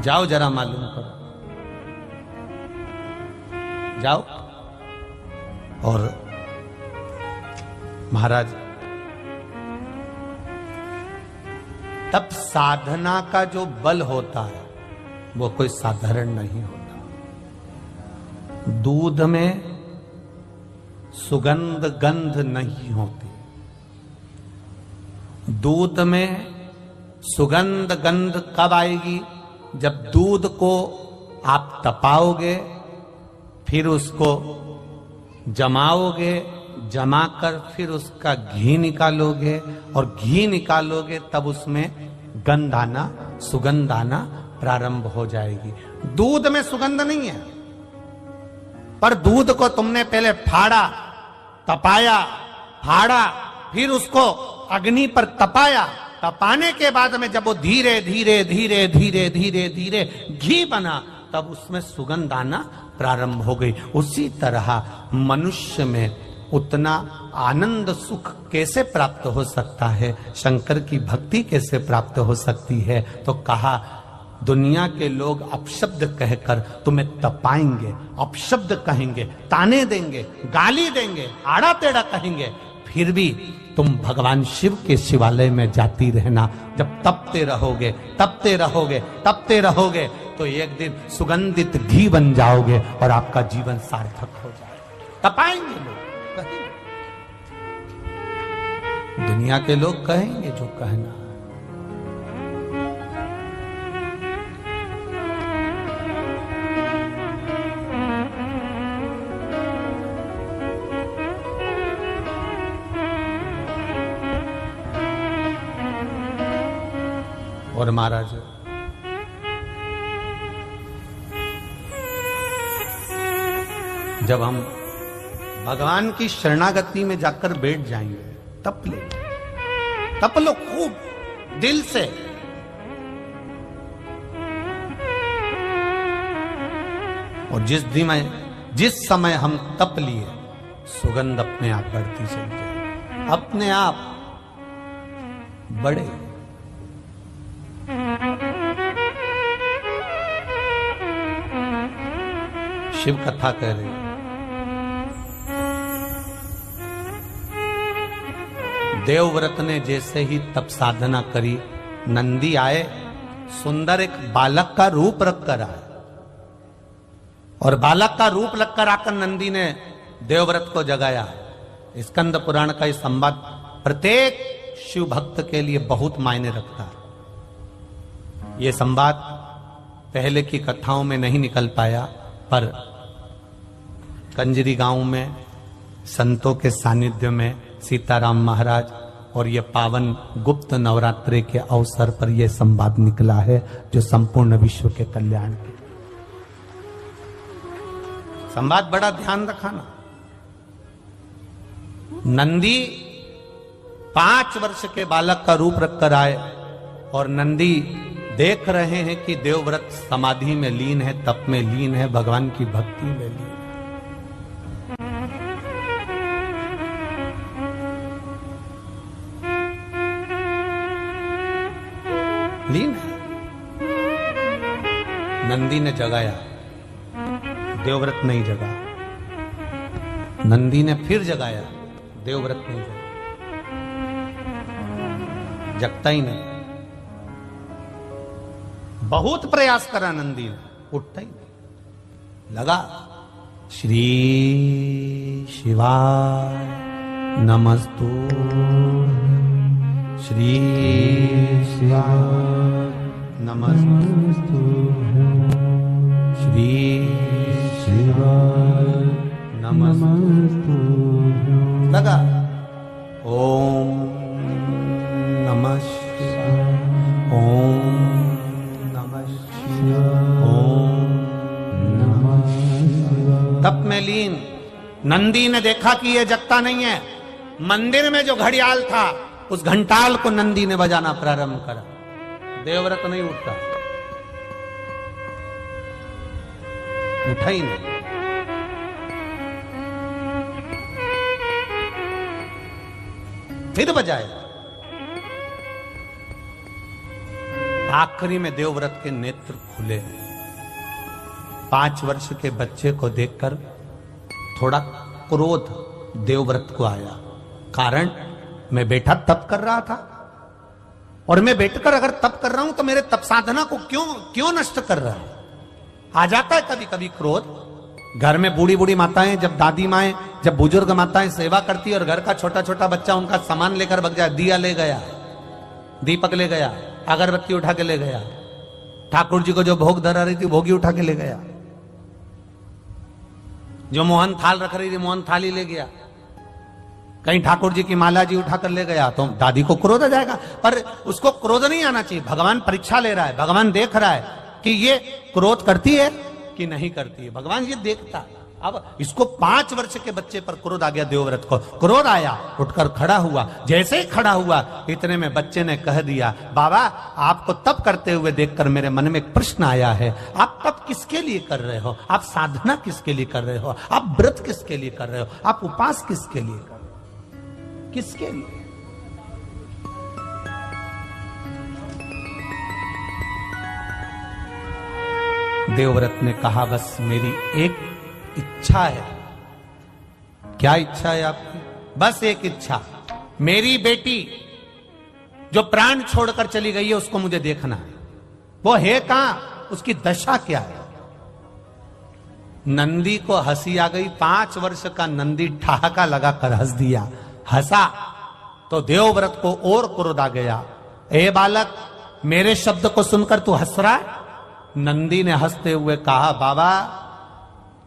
जाओ जरा मालूम करो, जाओ। और महाराज, तब साधना का जो बल होता है वो कोई साधारण नहीं होता। दूध में सुगंध गंध नहीं होती। दूध में सुगंध गंध कब आएगी? जब दूध को आप तपाओगे, फिर उसको जमाओगे, जमाकर फिर उसका घी निकालोगे, और घी निकालोगे तब उसमें गंध आना, सुगंध आना प्रारंभ हो जाएगी। दूध में सुगंध नहीं है, पर दूध को तुमने पहले फाड़ा, तपाया, फाड़ा, फिर उसको अग्नि पर तपाया। तपाने के बाद में जब वो धीरे धीरे धीरे धीरे धीरे धीरे घी बना, तब उसमें सुगंध आना प्रारंभ हो गई। उसी तरह मनुष्य में उतना आनंद सुख कैसे प्राप्त हो सकता है, शंकर की भक्ति कैसे प्राप्त हो सकती है? तो कहा, दुनिया के लोग अपशब्द कहकर तुम्हें तपाएंगे, अपशब्द कहेंगे, ताने देंगे, गाली देंगे, आड़ा टेढ़ा कहेंगे, फिर भी तुम भगवान शिव के शिवालय में जाती रहना। जब तपते रहोगे, तपते रहोगे, तपते रहोगे, तो एक दिन सुगंधित घी बन जाओगे और आपका जीवन सार्थक हो जाएगा। तपाएंगे लोग, कहेंगे। दुनिया के लोग कहेंगे जो कहना। और महाराज, जब हम भगवान की शरणागति में जाकर बैठ जाएंगे, तप ले, तप लो खूब दिल से। और जिस समय हम तप लिए, सुगंध अपने आप बढ़ती चली जाए, अपने आप बढ़े। शिव कथा कह रही, देवव्रत ने जैसे ही तप साधना करी, नंदी आए, सुंदर एक बालक का रूप रखकर आए, और बालक का रूप रखकर आकर नंदी ने देवव्रत को जगाया। स्कंद पुराण का यह संवाद प्रत्येक शिव भक्त के लिए बहुत मायने रखता है। यह संवाद पहले की कथाओं में नहीं निकल पाया, पर कंजरी गांव में संतों के सानिध्य में सीताराम महाराज और यह पावन गुप्त नवरात्रि के अवसर पर यह संवाद निकला है, जो संपूर्ण विश्व के कल्याण के संवाद। बड़ा ध्यान रखना, नंदी 5 वर्ष के बालक का रूप रखकर आए, और नंदी देख रहे हैं कि देवव्रत समाधि में लीन है, तप में लीन है, भगवान की भक्ति में लीन है। लीन है। नंदी ने जगाया, देवव्रत नहीं जगा। नंदी ने फिर जगाया, देवव्रत नहीं जगा, जगता ही नहीं। बहुत प्रयास करा नंदी ने, उठता ही नहीं। लगा श्री शिवाय नमस्तु, श्री शिवाय नमस्तु, श्री शिवाय नमस्तु। लगा ओम नमः शिवाय, ओम नमः शिवाय, ओम नमः शिवाय। तप में लीन नंदी ने देखा कि यह जगता नहीं है। मंदिर में जो घड़ियाल था, उस घंटाल को नंदी ने बजाना प्रारंभ करा। देवव्रत नहीं उठता, उठा ही नहीं। फिर बजाए। आखिरी में देवव्रत के नेत्र खुले। 5 वर्ष के बच्चे को देखकर थोड़ा क्रोध देवव्रत को आया। कारण, मैं बैठा तप कर रहा था, और मैं बैठकर अगर तप कर रहा हूं तो मेरे तप साधना को क्यों नष्ट कर रहा है। आ जाता है कभी कभी क्रोध। घर में बूढ़ी बूढ़ी माताएं, जब दादी माएं, जब बुजुर्ग माताएं सेवा करती और घर का छोटा छोटा बच्चा उनका सामान लेकर भग जाए, दिया ले गया, दीपक ले गया, अगरबत्ती उठा के ले गया, ठाकुर जी को जो भोग धरा रही थी भोगी उठा के ले गया, जो मोहन थाल रख रही थी मोहन थाली ले गया, कहीं ठाकुर जी की माला जी उठाकर ले गया, तो दादी को क्रोध आ जाएगा। पर उसको क्रोध नहीं आना चाहिए। भगवान परीक्षा ले रहा है, भगवान देख रहा है कि ये क्रोध करती है कि नहीं करती है। भगवान ये देखता। अब इसको 5 वर्ष के बच्चे पर क्रोध आ गया। देवव्रत को क्रोध आया, उठकर खड़ा हुआ। जैसे ही खड़ा हुआ, इतने में बच्चे ने कह दिया, बाबा आपको तप करते हुए देखकर मेरे मन में एक प्रश्न आया है। आप तप किसके लिए कर रहे हो? आप साधना किसके लिए कर रहे हो? आप व्रत किसके लिए कर रहे हो? आप उपास किसके लिए कर रहे हो? किसके लिए? देवव्रत ने कहा, बस मेरी एक इच्छा है। क्या इच्छा है आपकी? बस एक इच्छा, मेरी बेटी जो प्राण छोड़कर चली गई है उसको मुझे देखना है। वो है कहां? उसकी दशा क्या है? नंदी को हंसी आ गई। 5 वर्ष का नंदी ठहाका लगाकर हंस दिया। हंसा तो देवव्रत को और क्रोध आ गया। ए बालक, मेरे शब्द को सुनकर तू हंस रहा है? नंदी ने हंसते हुए कहा, बाबा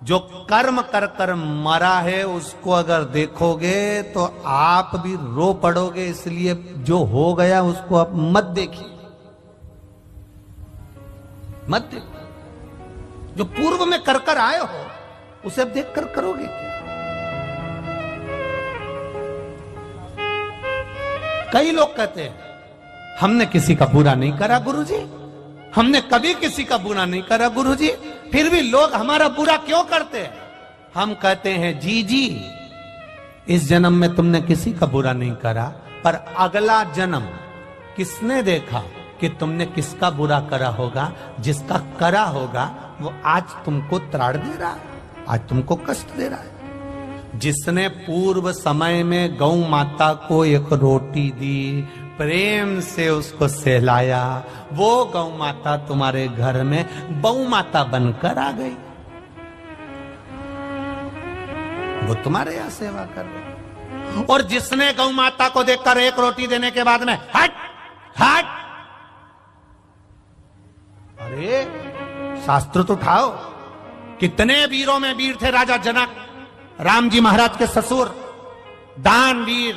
जो कर्म कर कर मरा है उसको अगर देखोगे तो आप भी रो पड़ोगे, इसलिए जो हो गया उसको आप मत देखिए, मत देखो। जो पूर्व में कर कर आए हो उसे अब देख कर करोगे क्या? कई लोग कहते हैं हमने किसी का बुरा नहीं करा गुरुजी, हमने कभी किसी का बुरा नहीं करा गुरुजी, फिर भी लोग हमारा बुरा क्यों करते हैं? हम कहते हैं जी जी, इस जन्म में तुमने किसी का बुरा नहीं करा, पर अगला जन्म किसने देखा कि तुमने किसका बुरा करा होगा? जिसका करा होगा वो आज तुमको त्राड़ दे रहा है, आज तुमको कष्ट दे रहा है। जिसने पूर्व समय में गौ माता को एक रोटी दी, प्रेम से उसको सहलाया, वो गौ माता तुम्हारे घर में बहू माता बनकर आ गई, वो तुम्हारे यहां सेवा कर रही। और जिसने गौ माता को देखकर एक रोटी देने के बाद में हट हट, अरे शास्त्र तो उठाओ, कितने वीरों में वीर थे राजा जनक, राम जी महाराज के ससुर, दानवीर,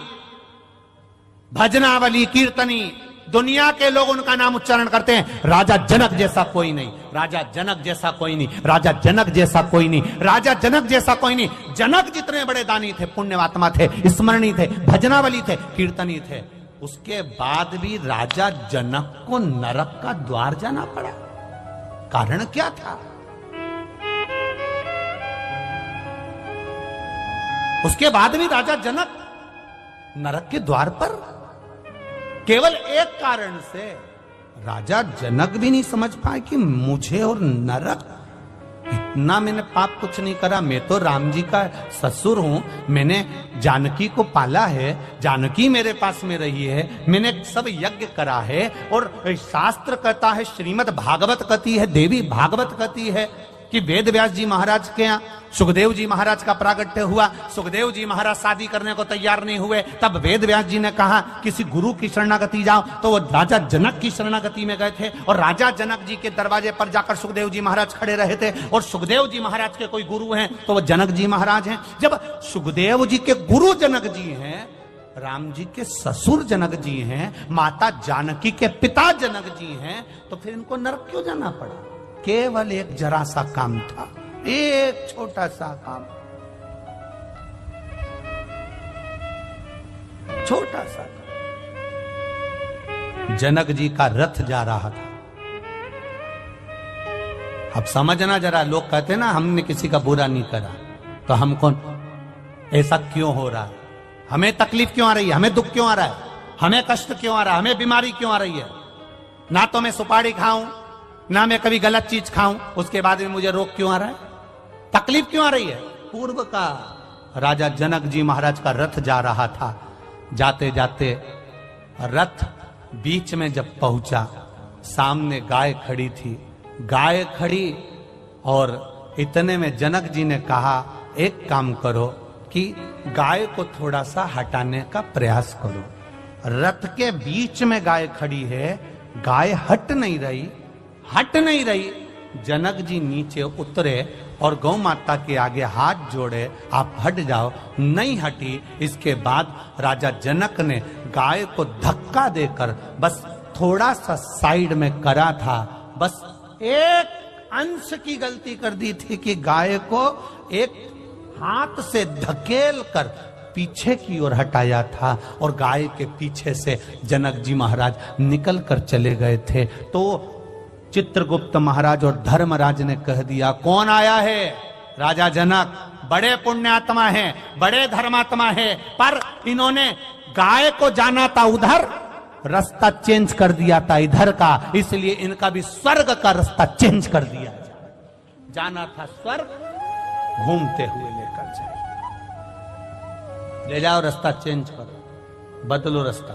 भजनावली, कीर्तनी, दुनिया के लोग उनका नाम उच्चारण करते हैं। राजा जनक जैसा कोई नहीं, राजा जनक जैसा कोई नहीं, राजा जनक जैसा कोई नहीं, राजा जनक जैसा कोई नहीं। जनक जितने बड़े दानी थे, पुण्यवात्मा थे, स्मरणी थे, भजनावली थे, कीर्तनी थे, उसके बाद भी राजा जनक को नरक का द्वार जाना पड़ा। कारण क्या था? उसके बाद भी राजा जनक नरक के द्वार पर, केवल एक कारण से। राजा जनक भी नहीं समझ पाए कि मुझे और नरक, इतना मैंने पाप कुछ नहीं करा, मैं तो राम जी का ससुर हूं, मैंने जानकी को पाला है, जानकी मेरे पास में रही है, मैंने सब यज्ञ करा है। और शास्त्र कहता है, श्रीमद् भागवत कहती है, देवी भागवत कहती है कि वेद व्यास जी महाराज के यहाँ सुखदेव जी महाराज का प्रागट्य हुआ। सुखदेव जी महाराज शादी करने को तैयार नहीं हुए, तब वेद व्यास जी ने कहा किसी गुरु की शरणागति जाओ, तो वो राजा जनक की शरणागति में गए थे। और राजा जनक जी के दरवाजे पर जाकर सुखदेव जी महाराज खड़े रहे थे। और सुखदेव जी महाराज के कोई गुरु हैं तो वो जनक जी महाराज हैं। जब सुखदेव जी के गुरु जनक जी हैं, राम जी के ससुर जनक जी हैं, माता जानकी के पिता जनक जी हैं, तो फिर इनको नरक क्यों जाना पड़ा? केवल एक जरा सा काम था, एक छोटा सा काम, छोटा सा काम। जनक जी का रथ जा रहा था। अब समझना जरा, लोग कहते ना हमने किसी का बुरा नहीं करा, तो हम कौन? ऐसा क्यों हो रहा है? हमें तकलीफ क्यों आ रही है? हमें दुख क्यों आ रहा है? हमें कष्ट क्यों आ रहा है? हमें बीमारी क्यों आ रही है? ना तो मैं सुपारी खाऊं, ना मैं कभी गलत चीज खाऊं, उसके बाद में मुझे रोग क्यों आ रहा है? तकलीफ क्यों आ रही है? पूर्व का राजा जनक जी महाराज का रथ जा रहा था। जाते जाते रथ बीच में जब पहुंचा, सामने गाय खड़ी थी। गाय खड़ी और इतने में जनक जी ने कहा, एक काम करो कि गाय को थोड़ा सा हटाने का प्रयास करो। रथ के बीच में गाय खड़ी है, गाय हट नहीं रही, हट नहीं रही। जनक जी नीचे उतरे और गौ माता के आगे हाथ जोड़े, आप हट जाओ। नहीं हटी। इसके बाद राजा जनक ने गाय को धक्का देकर बस थोड़ा सा साइड में करा था, बस एक अंश की गलती कर दी थी कि गाय को एक हाथ से धकेल कर पीछे की ओर हटाया था, और गाय के पीछे से जनक जी महाराज निकल कर चले गए थे। तो चित्रगुप्त महाराज और धर्मराज ने कह दिया, कौन आया है? राजा जनक बड़े पुण्यात्मा हैं, बड़े धर्मात्मा हैं, पर इन्होंने गाय को जाना था उधर, रास्ता चेंज कर दिया था इधर का, इसलिए इनका भी स्वर्ग का रास्ता चेंज कर दिया। जाना था स्वर्ग, घूमते हुए लेकर जाए, ले जाओ, रास्ता चेंज करो, बदलो रास्ता।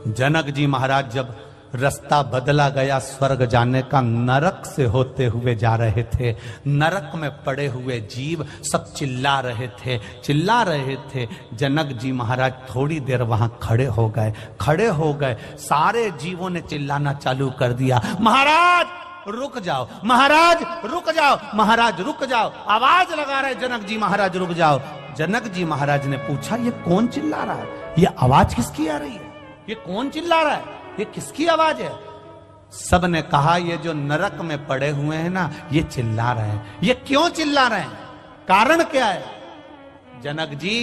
जनक जी महाराज जब रास्ता बदला गया स्वर्ग जाने का, नरक से होते हुए जा रहे थे। नरक में पड़े हुए जीव सब चिल्ला रहे थे, चिल्ला रहे थे। जनक जी महाराज थोड़ी देर वहां खड़े हो गए, खड़े हो गए। सारे जीवों ने चिल्लाना चालू कर दिया, महाराज रुक जाओ, महाराज रुक जाओ, महाराज रुक जाओ। आवाज लगा रहे जनक जी महाराज रुक जाओ। जनक जी महाराज ने पूछा, ये कौन चिल्ला रहा है? ये आवाज किसकी आ रही है? ये कौन चिल्ला रहा है? ये किसकी आवाज है? सब ने कहा, ये जो नरक में पड़े हुए हैं ना, ये चिल्ला रहे हैं। ये क्यों चिल्ला रहे हैं? कारण क्या है? जनक जी,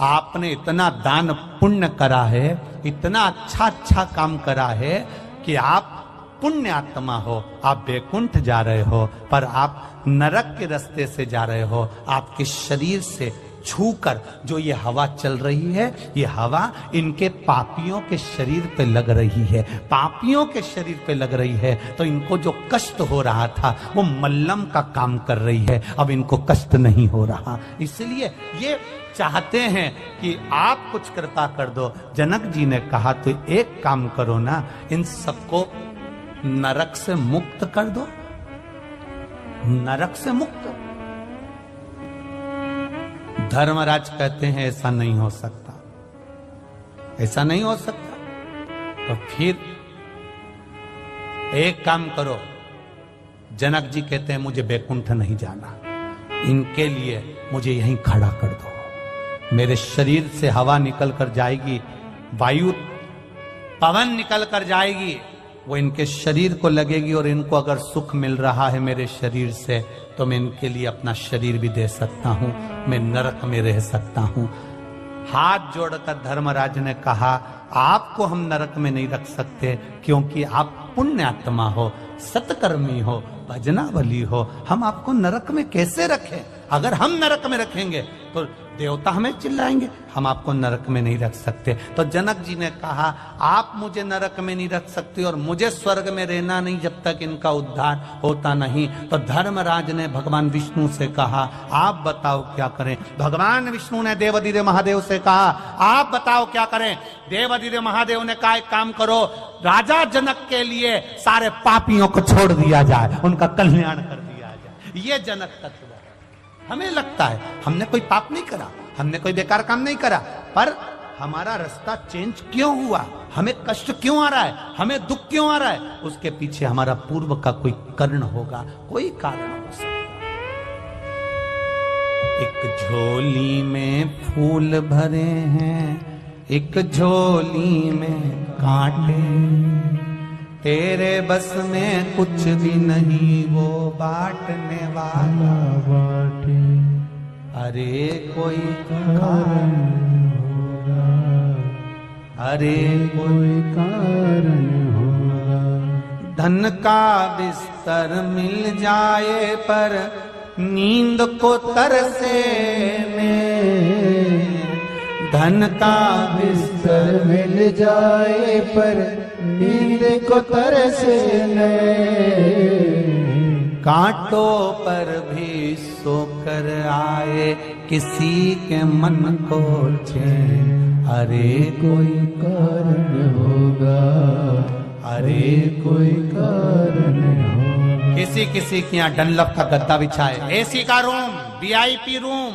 आपने इतना दान पुण्य करा है, इतना अच्छा अच्छा काम करा है कि आप पुण्य आत्मा हो, आप वैकुंठ जा रहे हो, पर आप नरक के रास्ते से जा रहे हो। आपके शरीर से छूकर जो ये हवा चल रही है, ये हवा इनके पापियों के शरीर पे लग रही है, पापियों के शरीर पे लग रही है। तो इनको जो कष्ट हो रहा था वो मल्लम का काम कर रही है, अब इनको कष्ट नहीं हो रहा। इसलिए ये चाहते हैं कि आप कुछ कृपा कर दो। जनक जी ने कहा तो एक काम करो ना, इन सबको नरक से मुक्त कर दो, नरक से मुक्त। धर्मराज कहते हैं ऐसा नहीं हो सकता, ऐसा नहीं हो सकता। तो फिर एक काम करो, जनक जी कहते हैं मुझे वैकुंठ नहीं जाना, इनके लिए मुझे यहीं खड़ा कर दो। मेरे शरीर से हवा निकल कर जाएगी, वायु पवन निकल कर जाएगी, वो इनके शरीर को लगेगी, और इनको अगर सुख मिल रहा है मेरे शरीर से तो मैं इनके लिए अपना शरीर भी दे सकता हूं, मैं नरक में रह सकता हूं। हाथ जोड़कर धर्मराज ने कहा आपको हम नरक में नहीं रख सकते, क्योंकि आप पुण्य आत्मा हो, सत्कर्मी हो, भजना बली हो, हम आपको नरक में कैसे रखें? अगर हम नरक में रखेंगे तो देवता हमें चिल्लाएंगे, हम आपको नरक में नहीं रख सकते। तो जनक जी ने कहा आप मुझे नरक में नहीं रख सकते और मुझे स्वर्ग में रहना नहीं जब तक इनका उद्धार होता नहीं। तो धर्मराज ने भगवान विष्णु से कहा आप बताओ क्या करें। भगवान विष्णु ने देवाधिदेव महादेव से कहा आप बताओ क्या करें। देवाधिदेव महादेव ने कहा एक काम करो, राजा जनक के लिए सारे पापियों को छोड़ दिया जाए, उनका कल्याण कर दिया जाए। ये जनक तत्व हमें लगता है हमने कोई पाप नहीं करा, हमने कोई बेकार काम नहीं करा, पर हमारा रास्ता चेंज क्यों हुआ, हमें कष्ट क्यों आ रहा है, हमें दुख क्यों आ रहा है, उसके पीछे हमारा पूर्व का कोई कारण होगा, कोई कारण हो सकता। एक झोली में फूल भरे हैं, एक झोली में कांटे, तेरे बस में कुछ भी नहीं वो बांटने वाला बांटे। अरे कोई कारण होगा, अरे कोई कारण होगा। धन का बिस्तर मिल जाए पर नींद को तरसे में, धन का बिस्तर मिल जाए पर नींद को तरसे कांटों पर भी सोकर आए किसी के मन को चैन। अरे कोई कारण होगा, अरे कोई कारण होगा। किसी किसी के यहाँ डनलप का गद्दा बिछाए, एसी का रूम, वीआईपी रूम,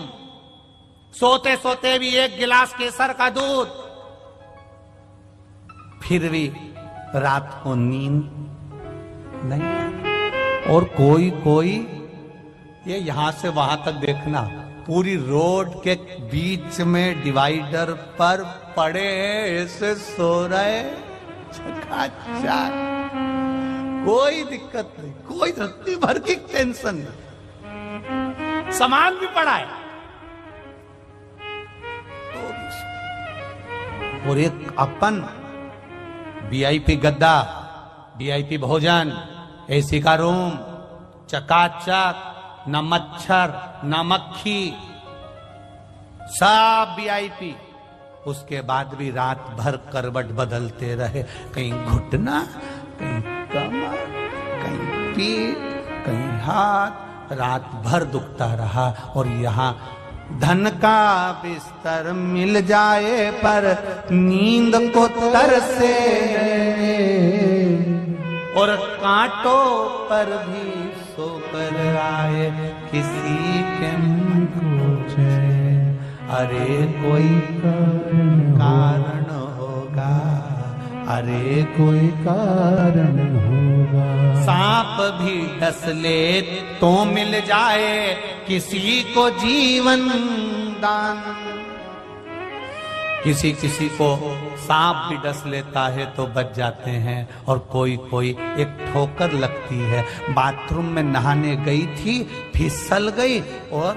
सोते सोते भी एक गिलास केसर का दूध, फिर भी रात को नींद नहीं। और कोई कोई ये यहां से वहां तक देखना, पूरी रोड के बीच में डिवाइडर पर पड़े ऐसे सो रहे, चकाचक, कोई दिक्कत नहीं, कोई रत्ती भर की टेंशन नहीं, सामान भी पड़ा है और एक अपन वीआईपी गद्दा, वीआईपी भोजन, एसी का रूम, चकाचक, न मच्छर न मक्खी, सब वीआईपी। उसके बाद भी रात भर करवट बदलते रहे, कहीं घुटना, कहीं कमर, कहीं पीठ, कहीं हाथ, रात भर दुखता रहा। और यहाँ धन का बिस्तर मिल जाए पर नींद को तरसे, और कांटों पर भी सोकर आए किसी के मन को चैन। अरे कोई कारण होगा, अरे कोई कारण होगा। सांप भी डस ले तो मिल जाए किसी को जीवन दान। किसी किसी को सांप भी डस लेता है तो बच जाते हैं, और कोई कोई एक ठोकर लगती है, बाथरूम में नहाने गई थी, फिसल गई और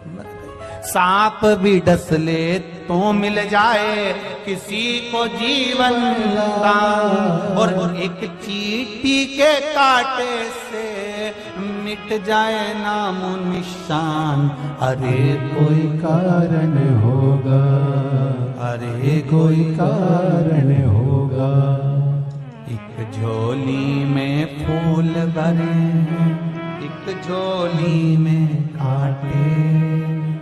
मर गई। सांप भी डस ले तो मिल जाए किसी को जीवन दान, और एक चींटी के कांटे से मिट जाए नामो निशान। अरे कोई कारण होगा, अरे कोई कारण होगा। एक झोली में फूल भरे, एक झोली में कांटे,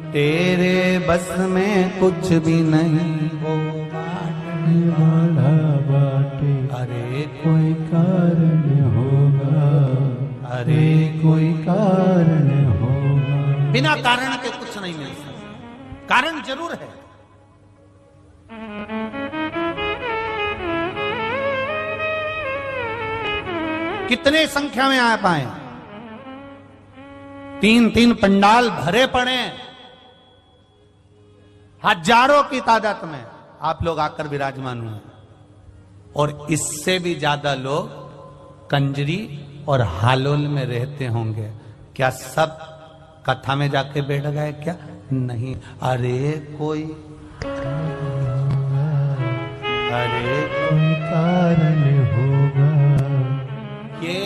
तेरे बस में कुछ भी नहीं वो बांटने वाला बाटे। अरे कोई कारण होगा, अरे कोई कारण होगा। बिना कारण के कुछ नहीं मिल सकता, कारण जरूर है। कितने संख्या में आ पाए, 3-3 पंडाल भरे पड़े, हजारों की तादाद में आप लोग आकर विराजमान हुए, और इससे भी ज्यादा लोग कंजरी और हालोल में रहते होंगे। क्या सब कथा में जाके बैठ गए क्या? नहीं। अरे कोई कारण होगा। ये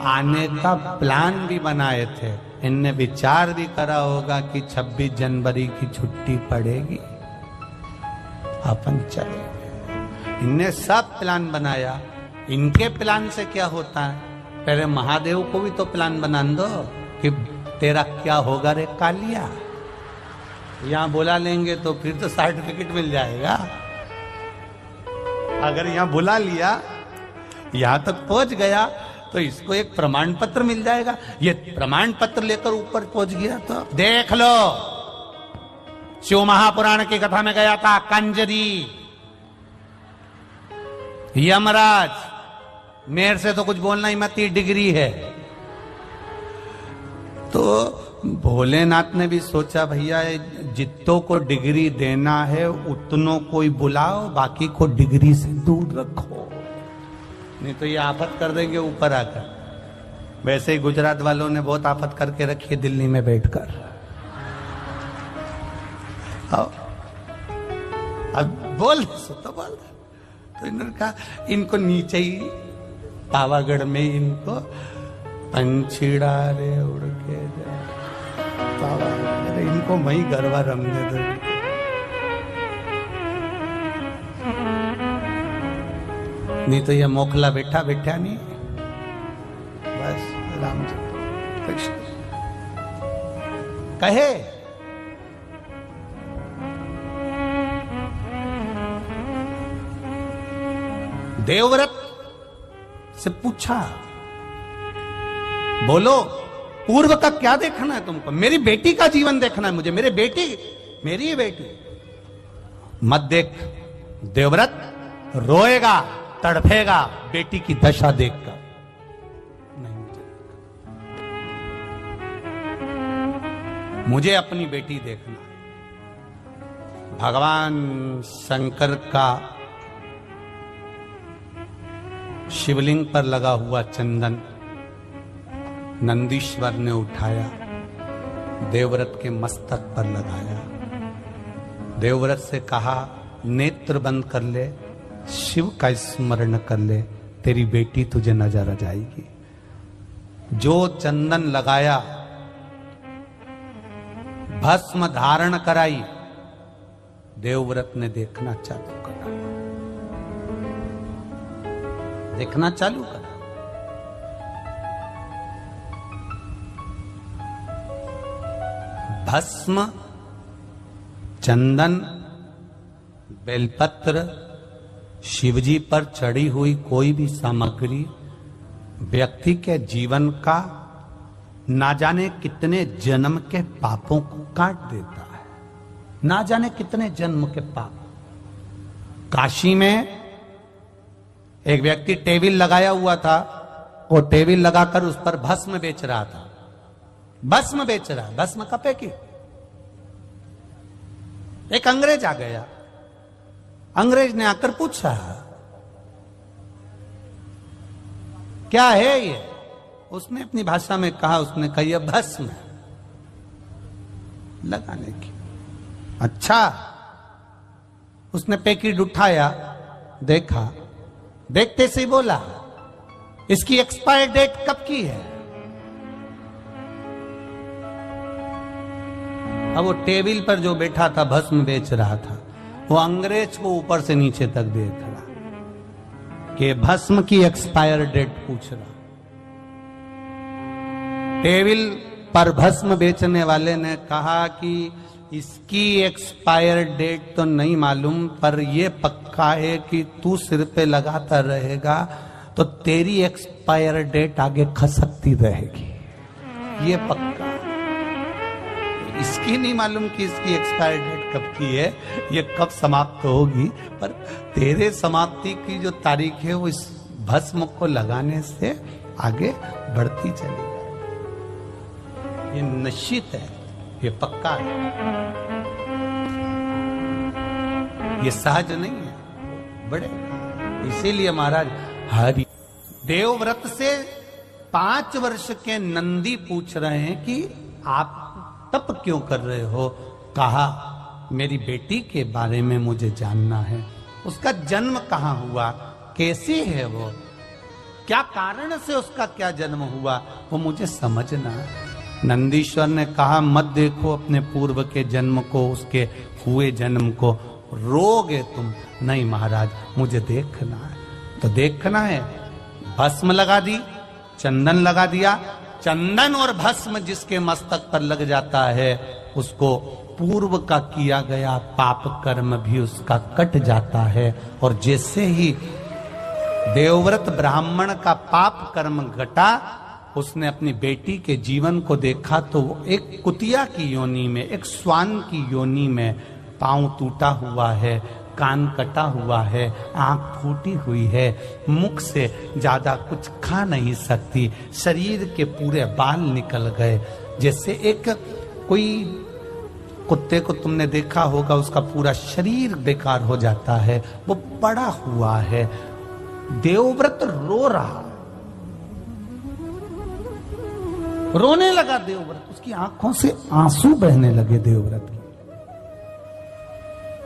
आने का प्लान भी बनाए थे, इनने विचार भी करा होगा कि 26 जनवरी की छुट्टी पड़ेगी, अपन चले। इनने सब प्लान बनाया। इनके प्लान से क्या होता है? पहले महादेव को भी तो प्लान बना दो कि तेरा क्या होगा रे कालिया। यहां बुला लेंगे तो फिर तो सर्टिफिकेट मिल जाएगा। अगर यहां बुला लिया, यहां तक पहुंच गया, तो इसको एक प्रमाण पत्र मिल जाएगा। ये प्रमाण पत्र लेकर ऊपर पहुंच गया तो देख लो, शिव महापुराण की कथा में गया था कंजरी, यमराज, मेरे से तो कुछ बोलना ही मत, डिग्री है। तो भोलेनाथ ने भी सोचा भैया जितनों को डिग्री देना है उतनों को ही बुलाओ, बाकी को डिग्री से दूर रखो, नहीं तो ये आफत कर देंगे ऊपर आकर। वैसे ही गुजरात वालों ने बहुत आफत करके रखी है दिल्ली में बैठकर। अब बोल तो बोल, तो इन्होंने कहा इनको नीचे ही पावागढ़ में इनको पंछीड़ा रे उड़ के जा, पावागढ़ इनको वही गरबा रमने दो। नहीं तो ये मोखला बैठा बैठा नहीं, बस राम जी कृष्ण कहे। देवव्रत से पूछा, बोलो पूर्व का क्या देखना है तुमको? मेरी बेटी का जीवन देखना है मुझे, मेरी बेटी, मेरी ही बेटी। मत देख, देवव्रत रोएगा, तड़फेगा बेटी की दशा देखकर। नहीं, मुझे अपनी बेटी देखना। भगवान शंकर का शिवलिंग पर लगा हुआ चंदन नंदीश्वर ने उठाया, देवव्रत के मस्तक पर लगाया। देवव्रत से कहा नेत्र बंद कर ले, शिव का स्मरण कर ले, तेरी बेटी तुझे नजर आ जाएगी। जो चंदन लगाया, भस्म धारण कराई, देवव्रत ने देखना चालू करा, देखना चालू करा। भस्म, चंदन, बेलपत्र, शिवजी पर चढ़ी हुई कोई भी सामग्री व्यक्ति के जीवन का ना जाने कितने जन्म के पापों को काट देता है, ना जाने कितने जन्म के पाप। काशी में एक व्यक्ति टेबल लगाया हुआ था, वो टेबल लगाकर उस पर भस्म बेच रहा था, भस्म बेच रहा, भस्म कपे की। एक अंग्रेज आ गया, अंग्रेज ने आकर पूछा क्या है ये? उसने अपनी भाषा में कहा, उसने कहा यह भस्म लगाने की। अच्छा, उसने पैकेट उठाया, देखा, देखते से ही बोला इसकी एक्सपायर डेट कब की है। अब वो टेबल पर जो बैठा था भस्म बेच रहा था, वो अंग्रेज को ऊपर से नीचे तक देख रहा कि भस्म की एक्सपायर डेट पूछ रहा। टेबल पर भस्म बेचने वाले ने कहा कि इसकी एक्सपायर डेट तो नहीं मालूम, पर यह पक्का है कि तू सिर पे लगाता रहेगा तो तेरी एक्सपायर डेट आगे खसकती रहेगी, ये पक्का। इसकी नहीं मालूम कि इसकी एक्सपायर डेट कब की है, ये कब समाप्त होगी, पर तेरे समाप्ति की जो तारीख है वो इस भस्म को लगाने से आगे बढ़ती चली जाएगी। ये निश्चित है, ये पक्का है, ये सहज नहीं है, बड़े। इसीलिए महाराज हरि देवव्रत से 5 वर्ष के नंदी पूछ रहे हैं कि आप तप क्यों कर रहे हो। कहा मेरी बेटी के बारे में मुझे जानना है, उसका जन्म कहाँ हुआ, कैसे है वो, क्या कारण से उसका क्या जन्म हुआ, वो मुझे समझना है। नंदीश्वर ने कहा मत देखो अपने पूर्व के जन्म को, उसके हुए जन्म को, रोगे तुम। नहीं महाराज मुझे देखना है। तो देखना है, भस्म लगा दी, चंदन लगा दिया। चंदन और भस्म जिसके मस्तक पर लग जाता है उसको पूर्व का किया गया पाप कर्म भी उसका कट जाता है। और जैसे ही देवव्रत ब्राह्मण का पाप कर्म घटा, उसने अपनी बेटी के जीवन को देखा तो वो एक कुतिया की योनि में, एक स्वान की योनि में, पांव टूटा हुआ है, कान कटा हुआ है, आंख फूटी हुई है, मुख से ज्यादा कुछ खा नहीं सकती, शरीर के पूरे बाल निकल गए। जैसे एक कोई कुत्ते को तुमने देखा होगा, उसका पूरा शरीर बेकार हो जाता है, वो पड़ा हुआ है। देवव्रत रो रहा, रोने लगा देवव्रत, उसकी आंखों से आंसू बहने लगे देवव्रत की।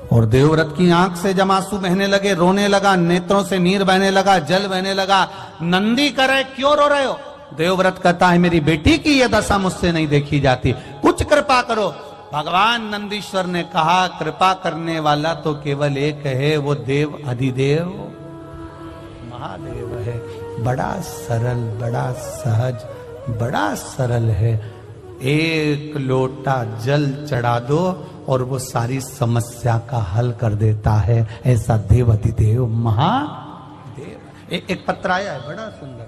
और देवव्रत की आंख से जब आंसू बहने लगे, रोने लगा, नेत्रों से नीर बहने लगा, जल बहने लगा। नंदी करे क्यों रो रहे हो? देवव्रत कहता है मेरी बेटी की यह दशा मुझसे नहीं देखी जाती, कुछ कृपा करो। भगवान नंदीश्वर ने कहा कृपा करने वाला तो केवल एक है, वो देव अधिदेव महादेव है। बड़ा सरल, बड़ा सहज, बड़ा सरल है। एक लोटा जल चढ़ा दो और वो सारी समस्या का हल कर देता है। ऐसा देव अधिदेव महादेव। एक पत्र आया है बड़ा सुंदर।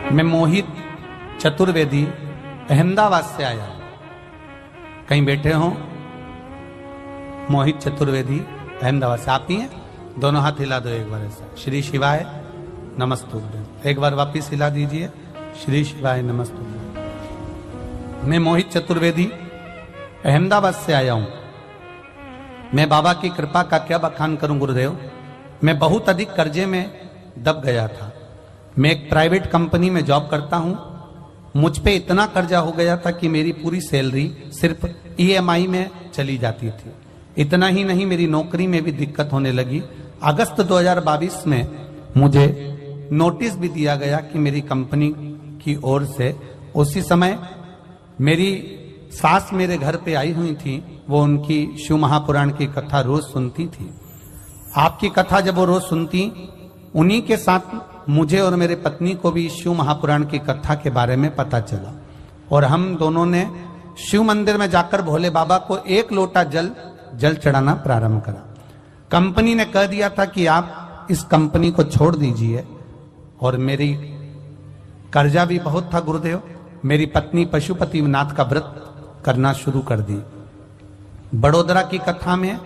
मैं मोहित चतुर्वेदी अहमदाबाद से आया। कहीं बैठे हो? मोहित चतुर्वेदी अहमदाबाद से। आप ही हैं? दोनों हाथ हिला दो एक बार ऐसा। श्री शिवाय नमस्तुभ्यम। एक बार वापिस हिला दीजिए। श्री शिवाय नमस्तुभ्यम। मैं मोहित चतुर्वेदी अहमदाबाद से आया हूं। मैं बाबा की कृपा का क्या बखान करूं गुरुदेव। मैं बहुत अधिक कर्जे में दब गया था। मैं एक प्राइवेट कंपनी में जॉब करता हूं। मुझ पे इतना कर्जा हो गया था कि मेरी पूरी सैलरी सिर्फ EMI में चली जाती थी। इतना ही नहीं, मेरी नौकरी में भी दिक्कत होने लगी। अगस्त 2022 में मुझे नोटिस भी दिया गया कि मेरी कंपनी की ओर से। उसी समय मेरी सास मेरे घर पे आई हुई थी। वो उनकी शिव महापुराण की कथा रोज सुनती थी। आपकी कथा जब वो रोज सुनती, उन्हीं के साथ मुझे और मेरे पत्नी को भी शिव महापुराण की कथा के बारे में पता चला। और हम दोनों ने शिव मंदिर में जाकर भोले बाबा को 1 लोटा जल चढ़ाना प्रारंभ करा। कंपनी ने कह दिया था कि आप इस कंपनी को छोड़ दीजिए। और मेरी कर्जा भी बहुत था गुरुदेव। मेरी पत्नी पशुपतिनाथ का व्रत करना शुरू कर दी। बड़ोदरा की कथा में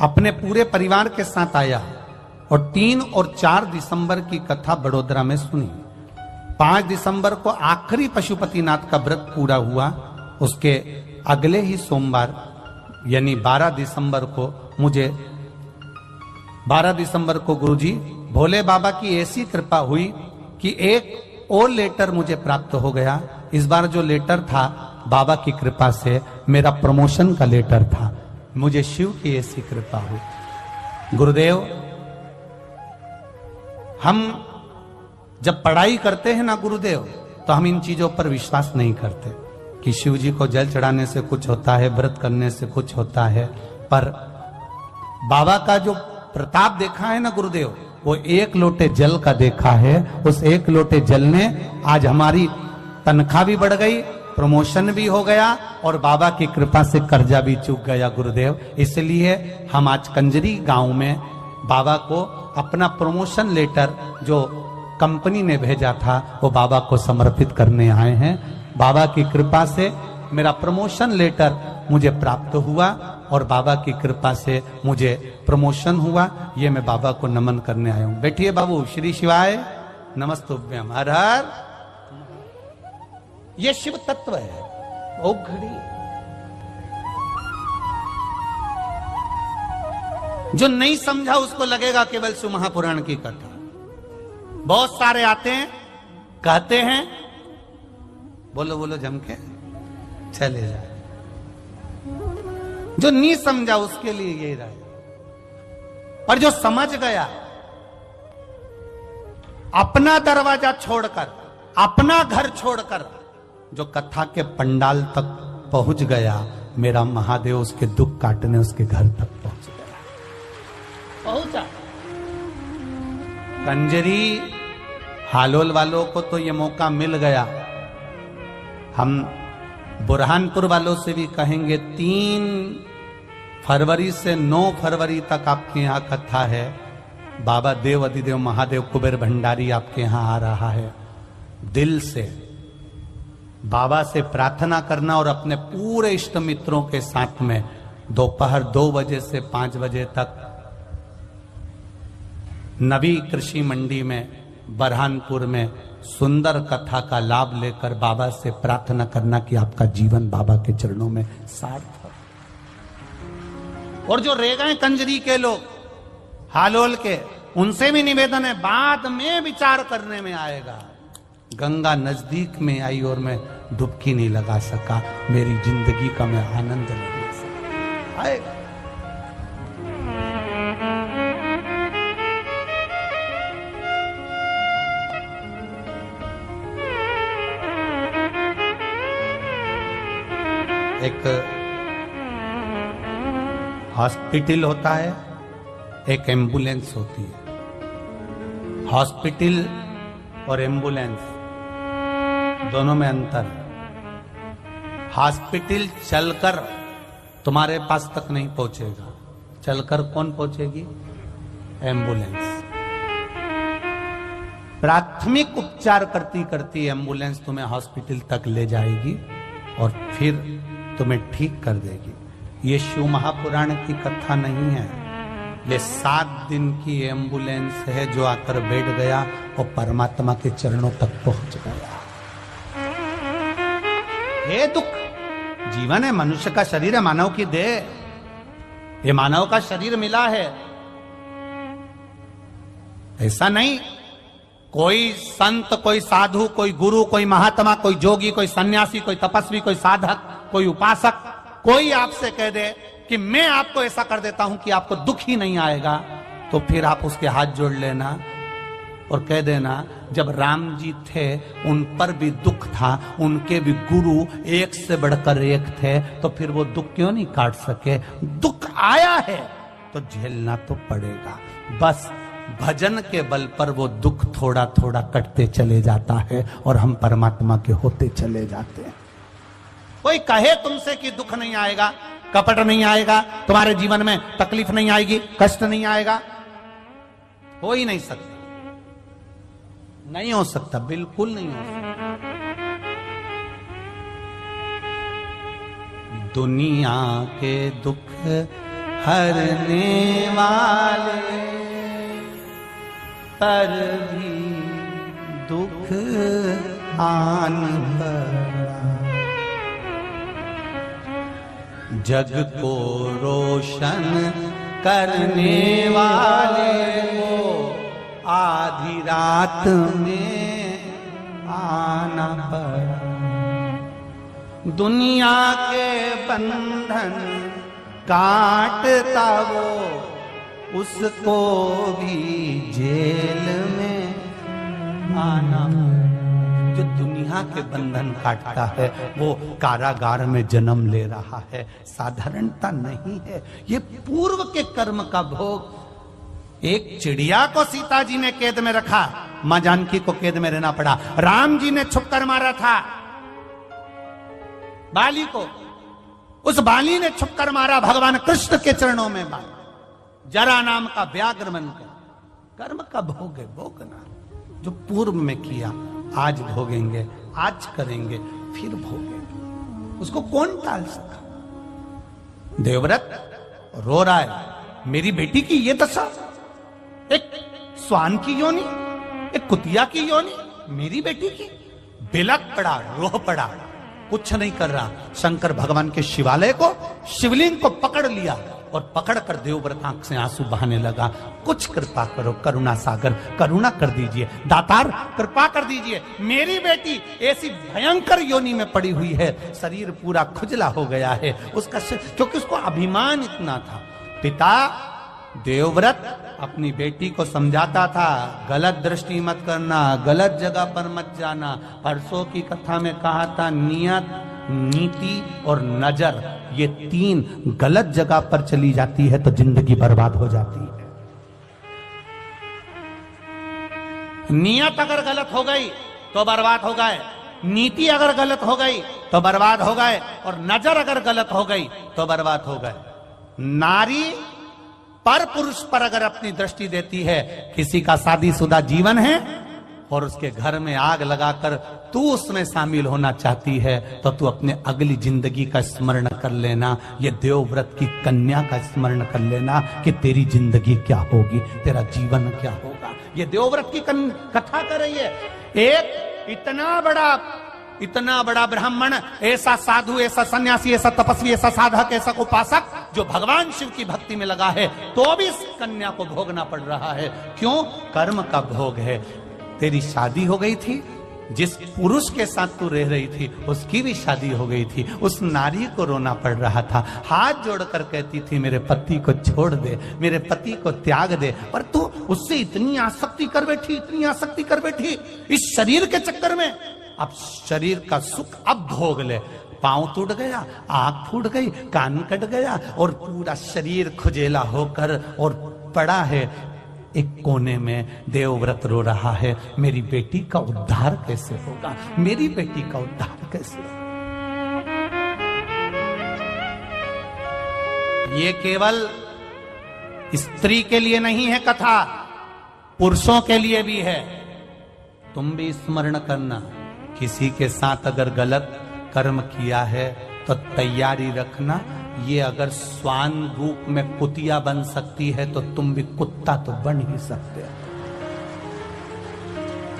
अपने पूरे परिवार के साथ आया और 3 और 4 दिसंबर की कथा बड़ोदरा में सुनी। 5 दिसंबर को आखिरी पशुपतिनाथ का व्रत पूरा हुआ। उसके अगले ही सोमवार यानी 12 दिसंबर को गुरुजी भोले बाबा की ऐसी कृपा हुई कि एक और लेटर मुझे प्राप्त हो गया। इस बार जो लेटर था बाबा की कृपा से मेरा प्रमोशन का लेटर था। मुझे शिव की ऐसी कृपा हुई। गुरुदेव, हम जब पढ़ाई करते हैं ना गुरुदेव, तो हम इन चीजों पर विश्वास नहीं करते कि शिव जी को जल चढ़ाने से कुछ होता है, व्रत करने से कुछ होता है। पर बाबा का जो प्रताप देखा है ना गुरुदेव, वो 1 लोटे जल का देखा है। उस 1 लोटे जल ने आज हमारी तनख्वाह भी बढ़ गई, प्रमोशन भी हो गया और बाबा की कृपा से कर्जा भी चूक गया गुरुदेव। इसलिए हम आज कंजरी गांव में बाबा को अपना प्रमोशन लेटर जो कंपनी ने भेजा था वो बाबा को समर्पित करने आए हैं। बाबा की कृपा से मेरा प्रमोशन लेटर मुझे प्राप्त हुआ और बाबा की कृपा से मुझे प्रमोशन हुआ। ये मैं बाबा को नमन करने आया हूं। बैठिए बाबू। श्री शिवाय नमस्तुभ्यम। हर हर। ये शिव तत्व है। ओ घड़ी जो नहीं समझा उसको लगेगा केवल शिव महापुराण की कथा। बहुत सारे आते हैं, कहते हैं, बोलो बोलो जम के चले जाए। जो नहीं समझा उसके लिए यही रहे। पर जो समझ गया, अपना दरवाजा छोड़कर, अपना घर छोड़कर जो कथा के पंडाल तक पहुंच गया, मेरा महादेव उसके दुख काटने उसके घर तक पहुंच गया, पहुंचा। कंजरी हालोल वालों को तो ये मौका मिल गया। हम बुरहानपुर वालों से भी कहेंगे 3 फरवरी से 9 फरवरी तक आपके यहाँ कथा है। बाबा देव अधिदेव महादेव कुबेर भंडारी आपके यहाँ आ रहा है। दिल से बाबा से प्रार्थना करना और अपने पूरे इष्ट मित्रों के साथ में दोपहर 2 बजे से 5 बजे तक नवी कृषि मंडी में बरहानपुर में सुंदर कथा का लाभ लेकर बाबा से प्रार्थना करना कि आपका जीवन बाबा के चरणों में सार्थक। और जो रह गए कंजरी के लोग, हालोल के, उनसे भी निवेदन है, बाद में विचार करने में आएगा। गंगा नजदीक में आई और मैं डुबकी नहीं लगा सका, मेरी जिंदगी का मैं आनंद नहीं ले सका। आएगा। एक हॉस्पिटल होता है, एक एम्बुलेंस होती है। हॉस्पिटल और एम्बुलेंस दोनों में अंतर है। हॉस्पिटल चलकर तुम्हारे पास तक नहीं पहुंचेगा, चलकर कौन पहुंचेगी? एम्बुलेंस। प्राथमिक उपचार करती करती एम्बुलेंस तुम्हें हॉस्पिटल तक ले जाएगी और फिर तुम्हें ठीक कर देगी। ये शिव महापुराण की कथा नहीं है, ये 7 दिन की एम्बुलेंस है जो आकर बैठ गया और परमात्मा के चरणों तक पहुंच गया। ये दुख जीवन है, मनुष्य का शरीर है, मानव की देह, ये मानव का शरीर मिला है। ऐसा नहीं कोई संत, कोई साधु, कोई गुरु, कोई महात्मा, कोई जोगी, कोई सन्यासी, कोई तपस्वी, कोई साधक, कोई उपासक, कोई आपसे कह दे कि मैं आपको ऐसा कर देता हूं कि आपको दुख ही नहीं आएगा, तो फिर आप उसके हाथ जोड़ लेना और कह देना जब राम जी थे उन पर भी दुख था, उनके भी गुरु एक से बढ़कर एक थे, तो फिर वो दुख क्यों नहीं काट सके? दुख आया है तो झेलना तो पड़ेगा। बस भजन के बल पर वो दुख थोड़ा थोड़ा कटते चले जाता है और हम परमात्मा के होते चले जाते हैं। कोई कहे तुमसे कि दुख नहीं आएगा, कपट नहीं आएगा, तुम्हारे जीवन में तकलीफ नहीं आएगी, कष्ट नहीं आएगा, हो ही नहीं सकता, नहीं हो सकता, बिल्कुल नहीं हो सकता। दुनिया के दुख हरने वाले पर भी दुख आन पड़ा। जग को रोशन करने वाले वो आधी रात में आना पड़ा। दुनिया के बंधन काटता वो उसको भी जेल में आना। जो दुनिया के बंधन काटता है वो कारागार में जन्म ले रहा है, साधारणता नहीं है। ये पूर्व के कर्म का भोग। एक चिड़िया को सीता जी ने कैद में रखा, मां जानकी को कैद में रहना पड़ा। राम जी ने छुपकर मारा था बाली को, उस बाली ने छुपकर मारा भगवान कृष्ण के चरणों में मारा। जरा नाम का व्याघ्र बनकर। कर्म का भोग है, भोगना। जो पूर्व में किया आज भोगेंगे, आज करेंगे, फिर भोगेंगे। उसको कौन टाल सका? देवव्रत रो रहा है, मेरी बेटी की ये दशा, एक स्वान की योनि, एक कुतिया की योनि, मेरी बेटी की। बिलक पड़ा, रोह पड़ा, कुछ नहीं कर रहा। शंकर भगवान के शिवालय को, शिवलिंग को पकड़ लिया और पकड़कर देवव्रत आंख से आंसू बहाने लगा। कुछ कृपा करो करुणा सागर, करुणा कर दीजिए दातार, कृपा कर दीजिए। मेरी बेटी ऐसी भयंकर योनि में पड़ी हुई है, शरीर पूरा खुजला हो गया है उसका, क्योंकि उसको अभिमान इतना था। पिता देवव्रत अपनी बेटी को समझाता था, गलत दृष्टि मत करना, गलत जगह पर मत जाना। परसों की कथा में कहा था, नियत, नीति और नजर, ये तीन गलत जगह पर चली जाती है तो जिंदगी बर्बाद हो जाती है। नियत अगर गलत हो गई तो बर्बाद हो गए, नीति अगर गलत हो गई तो बर्बाद हो गए, और नजर अगर गलत हो गई तो बर्बाद हो गए। नारी पर पुरुष पर अगर अपनी दृष्टि देती है, किसी का शादीशुदा जीवन है और उसके घर में आग लगाकर तू उसमें शामिल होना चाहती है, तो तू अपने अगली जिंदगी का स्मरण कर लेना। ये देवव्रत की कन्या का स्मरण कर लेना कि तेरी जिंदगी क्या होगी, तेरा जीवन क्या होगा। ये देवव्रत की कथा कर रही है। एक इतना बड़ा ब्राह्मण, ऐसा साधु, ऐसा सन्यासी, ऐसा तपस्वी, ऐसा साधक, ऐसा उपासक जो भगवान शिव की भक्ति में लगा है, तो भी इस कन्या को भोगना पड़ रहा है। क्यों? कर्म का भोग है। तेरी शादी हो गई थी, जिस पुरुष के साथ तू रह रही थी उसकी भी शादी हो गई थी, उस नारी को रोना पड़ रहा था, हाथ जोड़कर कहती थी मेरे पति को छोड़ दे, मेरे पति को त्याग दे, पर तू उससे इतनी आसक्ति कर बैठी, इतनी आसक्ति कर बैठी इस शरीर के चक्कर में। अब शरीर का सुख अब भोग ले। पांव टूट गया, आंख फूट गई, कान कट गया और पूरा शरीर खुजेला होकर और पड़ा है एक कोने में। देवव्रत रो रहा है, मेरी बेटी का उद्धार कैसे होगा, मेरी बेटी का उद्धार कैसे होगा। ये केवल स्त्री के लिए नहीं है कथा, पुरुषों के लिए भी है। तुम भी स्मरण करना, किसी के साथ अगर गलत कर्म किया है तो तैयारी रखना, ये अगर स्वान रूप में कुतिया बन सकती है तो तुम भी कुत्ता तो बन ही सकते हो।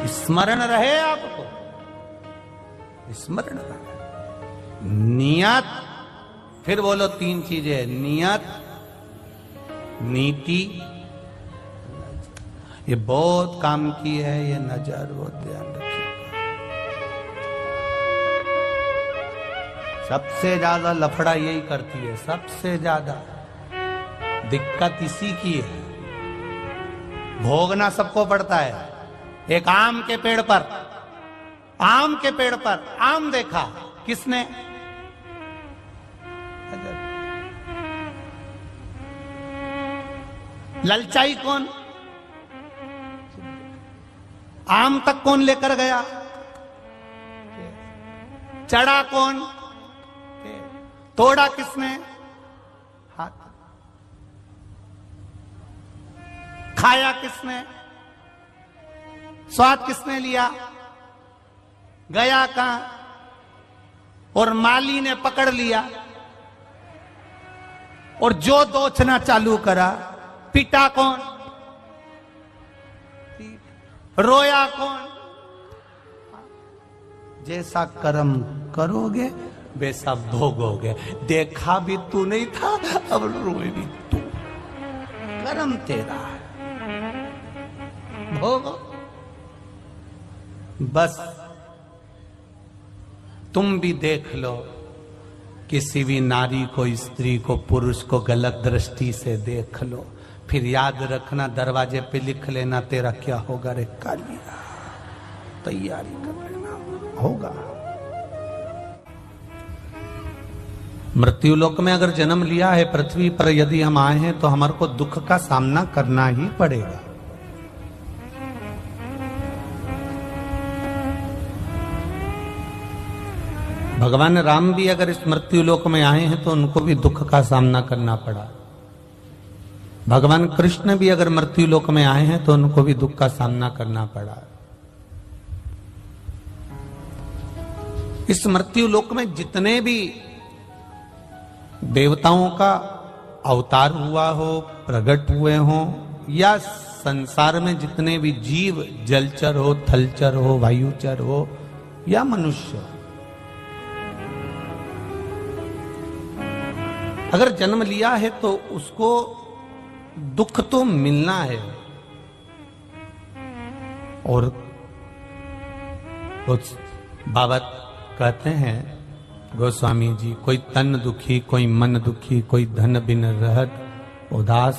स्मरण रहे आपको, स्मरण रहे। नियत, फिर बोलो तीन चीजें, नियत, नीति, ये बहुत काम की है, ये नजर बहुत ध्यान रखिए। सबसे ज्यादा लफड़ा यही करती है, सबसे ज्यादा दिक्कत इसी की है। भोगना सबको पड़ता है। एक आम के पेड़ पर आम देखा किसने? ललचाई कौन? आम तक कौन लेकर गया? चढ़ा कौन? तोड़ा किसने? हाथ। खाया किसने? स्वाद किसने लिया? गया कहां? और माली ने पकड़ लिया। और जो दोचना चालू करा, पीटा कौन, रोया कौन। जैसा कर्म करोगे वैसा भोगोगे। देखा भी तू नहीं था, अब रोए भी तू। कर्म तेरा है, भोगो। बस तुम भी देख लो, किसी भी नारी को, स्त्री को, पुरुष को गलत दृष्टि से देख लो, फिर याद रखना, दरवाजे पे लिख लेना तेरा क्या होगा रे कालिया। तैयारी कर लेना, होगा। मृत्युलोक में अगर जन्म लिया है, पृथ्वी पर यदि हम आए हैं, तो हमारे को दुख का सामना करना ही पड़ेगा। भगवान राम भी अगर इस मृत्युलोक में आए हैं तो उनको भी दुख का सामना करना पड़ा। भगवान कृष्ण भी अगर मृत्युलोक में आए हैं तो उनको भी दुख का सामना करना पड़ा। इस मृत्युलोक में जितने भी देवताओं का अवतार हुआ हो, प्रकट हुए हो, या संसार में जितने भी जीव, जलचर हो, थलचर हो, वायुचर हो या मनुष्य, अगर जन्म लिया है तो उसको दुख तो मिलना है। और कुछ बाबा कहते हैं गोस्वामी जी, कोई तन दुखी, कोई मन दुखी, कोई धन बिन रहत उदास,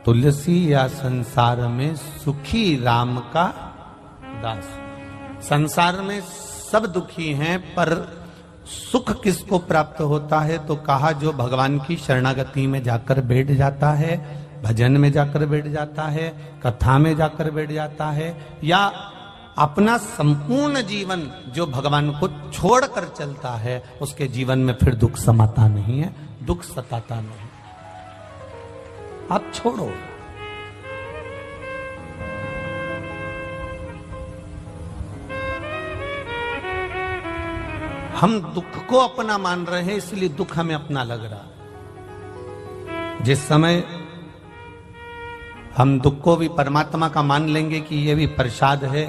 तुलसी या संसार में सुखी राम का दास। संसार में सब दुखी हैं, पर सुख किसको प्राप्त होता है? तो कहा जो भगवान की शरणागति में जाकर बैठ जाता है, भजन में जाकर बैठ जाता है, कथा में जाकर बैठ जाता है, या अपना संपूर्ण जीवन जो भगवान को छोड़कर चलता है, उसके जीवन में फिर दुख समाता नहीं है, दुख सताता नहीं। आप छोड़ो। हम दुख को अपना मान रहे हैं, इसलिए दुख हमें अपना लग रहा। जिस समय हम दुख को भी परमात्मा का मान लेंगे कि ये भी प्रसाद है,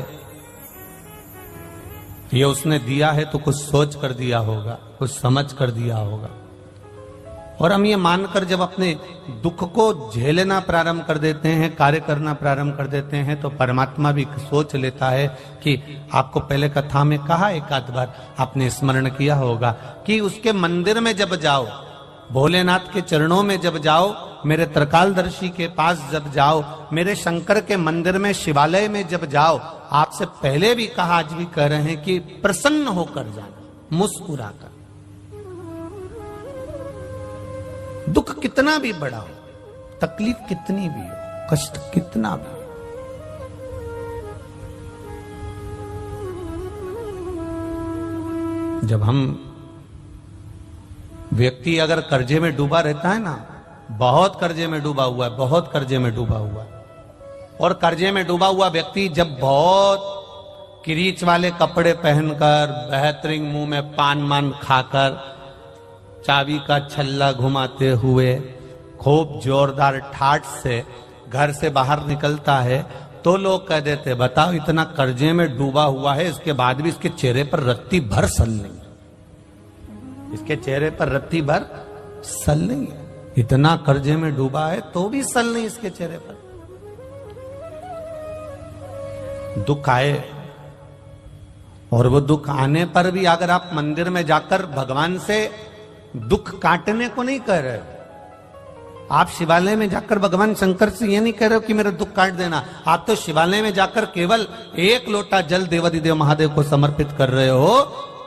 ये उसने दिया है, तो कुछ सोच कर दिया होगा, कुछ समझ कर दिया होगा। और हम ये मानकर जब अपने दुख को झेलना प्रारंभ कर देते हैं, कार्य करना प्रारंभ कर देते हैं, तो परमात्मा भी सोच लेता है कि आपको पहले कथा में कहा, एक आध बार आपने स्मरण किया होगा कि उसके मंदिर में जब जाओ, भोलेनाथ के चरणों में जब जाओ, मेरे त्रिकालदर्शी के पास जब जाओ, मेरे शंकर के मंदिर में, शिवालय में जब जाओ, आपसे पहले भी कहा, आज भी कह रहे हैं कि प्रसन्न होकर जाना, मुस्कुराकर। दुख कितना भी बड़ा हो, तकलीफ कितनी भी हो, कष्ट कितना भी हो, जब हम व्यक्ति अगर कर्जे में डूबा रहता है ना, बहुत कर्जे में डूबा हुआ है, बहुत कर्जे में डूबा हुआ है, और कर्जे में डूबा हुआ व्यक्ति जब बहुत किरीच वाले कपड़े पहनकर, बेहतरीन मुंह में पान मान खाकर, चाबी का छल्ला घुमाते हुए, खूब जोरदार ठाठ से घर से बाहर निकलता है, तो लोग कह देते, बताओ इतना कर्जे में डूबा हुआ है, इसके बाद भी इसके चेहरे पर रत्ती भर सल नहीं, इसके चेहरे पर रत्ती भर सल नहीं है, इतना कर्जे में डूबा है तो भी सल नहीं इसके चेहरे पर। दुख आए, और वो दुख आने पर भी अगर आप मंदिर में जाकर भगवान से दुख काटने को नहीं कह रहे, आप शिवालय में जाकर भगवान शंकर से ये नहीं कह रहे हो कि मेरा दुख काट देना, आप तो शिवालय में जाकर केवल एक लोटा जल देवादिदेव महादेव को समर्पित कर रहे हो,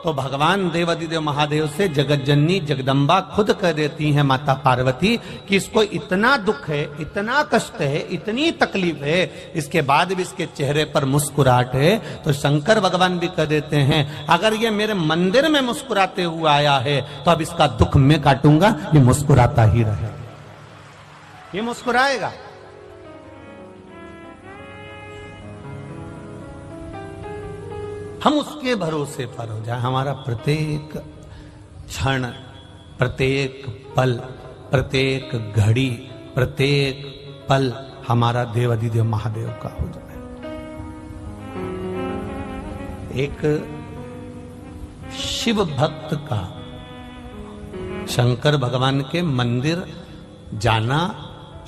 तो भगवान देवादिदेव महादेव से जगत जननी जगदम्बा खुद कह देती हैं, माता पार्वती, कि इसको इतना दुख है, इतना कष्ट है, इतनी तकलीफ है, इसके बाद भी इसके चेहरे पर मुस्कुराहट है। तो शंकर भगवान भी कह देते हैं, अगर ये मेरे मंदिर में मुस्कुराते हुए आया है, तो अब इसका दुख मैं काटूंगा, ये मुस्कुराता ही रहे, ये मुस्कुराएगा। हम उसके भरोसे पर हो जाए, हमारा प्रत्येक क्षण, प्रत्येक पल प्रत्येक घड़ी, प्रत्येक पल हमारा देवाधिदेव महादेव का हो जाए। एक शिव भक्त का शंकर भगवान के मंदिर जाना,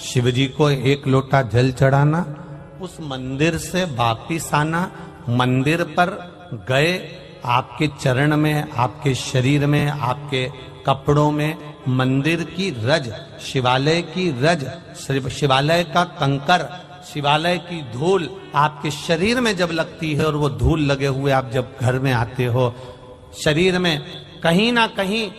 शिव जी को एक लोटा जल चढ़ाना, उस मंदिर से वापिस आना, मंदिर पर गए, आपके चरण में, आपके शरीर में, आपके कपड़ों में मंदिर की रज, शिवालय की रज, शिवालय का कंकर, शिवालय की धूल आपके शरीर में जब लगती है और वो धूल लगे हुए आप जब घर में आते हो, शरीर में कहीं ना कहीं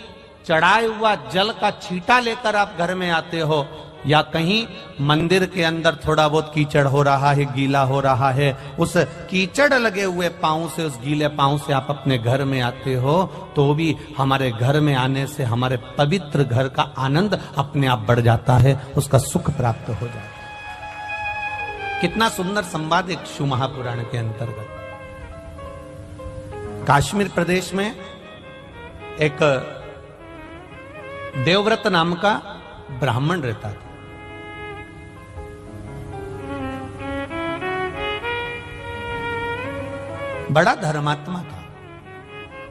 चढ़ाए हुआ जल का छींटा लेकर आप घर में आते हो, या कहीं मंदिर के अंदर थोड़ा बहुत कीचड़ हो रहा है, गीला हो रहा है, उस कीचड़ लगे हुए पांव से, उस गीले पांव से आप अपने घर में आते हो, तो भी हमारे घर में आने से हमारे पवित्र घर का आनंद अपने आप बढ़ जाता है, उसका सुख प्राप्त हो जाता है। कितना सुंदर संवाद एक शिव महापुराण के अंतर्गत। कश्मीर प्रदेश में एक देवव्रत नाम का ब्राह्मण रहता था। बड़ा धर्मात्मा था,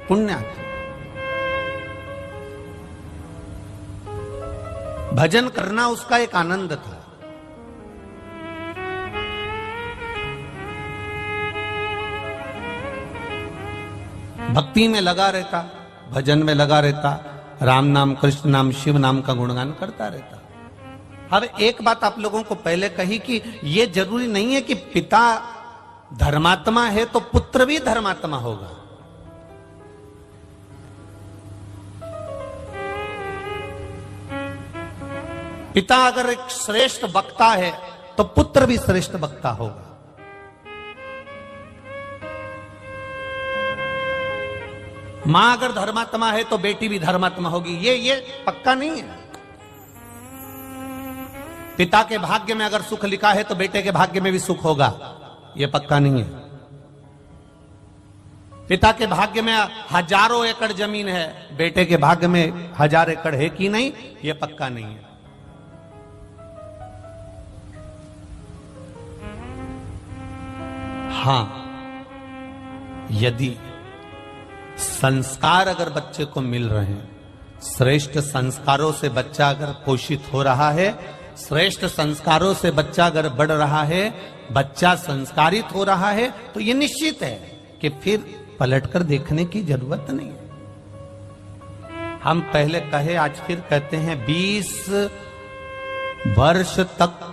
पुण्यात्मा, भजन करना उसका एक आनंद था। भक्ति में लगा रहता, भजन में लगा रहता, राम नाम, कृष्ण नाम, शिव नाम का गुणगान करता रहता। अब एक बात आप लोगों को पहले कही कि यह जरूरी नहीं है कि पिता धर्मात्मा है तो पुत्र भी धर्मात्मा होगा। पिता अगर एक श्रेष्ठ वक्ता है तो पुत्र भी श्रेष्ठ वक्ता होगा। मां अगर धर्मात्मा है तो बेटी भी धर्मात्मा होगी। ये पक्का नहीं है। पिता के भाग्य में अगर सुख लिखा है तो बेटे के भाग्य में भी सुख होगा, ये पक्का नहीं है। पिता के भाग्य में हजारों एकड़ जमीन है, बेटे के भाग्य में 1000 एकड़ है कि नहीं, ये पक्का नहीं है। हां, यदि संस्कार अगर बच्चे को मिल रहे हैं, श्रेष्ठ संस्कारों से बच्चा अगर पोषित हो रहा है, श्रेष्ठ संस्कारों से बच्चा अगर बढ़ रहा है, बच्चा संस्कारित हो रहा है, तो यह निश्चित है कि फिर पलटकर देखने की जरूरत नहीं है। हम पहले कहे, आज फिर कहते हैं, 20 वर्ष तक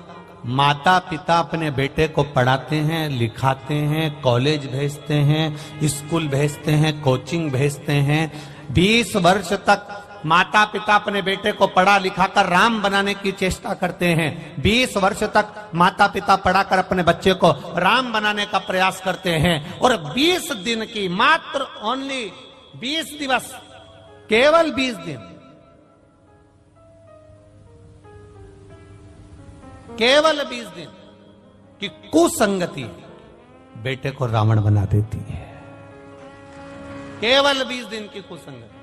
माता पिता अपने बेटे को पढ़ाते हैं, लिखाते हैं, कॉलेज भेजते हैं, स्कूल भेजते हैं, कोचिंग भेजते हैं। 20 वर्ष तक माता पिता अपने बेटे को पढ़ा लिखाकर राम बनाने की चेष्टा करते हैं। 20 वर्ष तक माता पिता पढ़ाकर अपने बच्चे को राम बनाने का प्रयास करते हैं। और 20 दिन की, मात्र ओनली 20 दिवस, केवल 20 दिन, केवल 20 दिन की कुसंगति बेटे को रावण बना देती है। केवल 20 दिन की कुसंगति।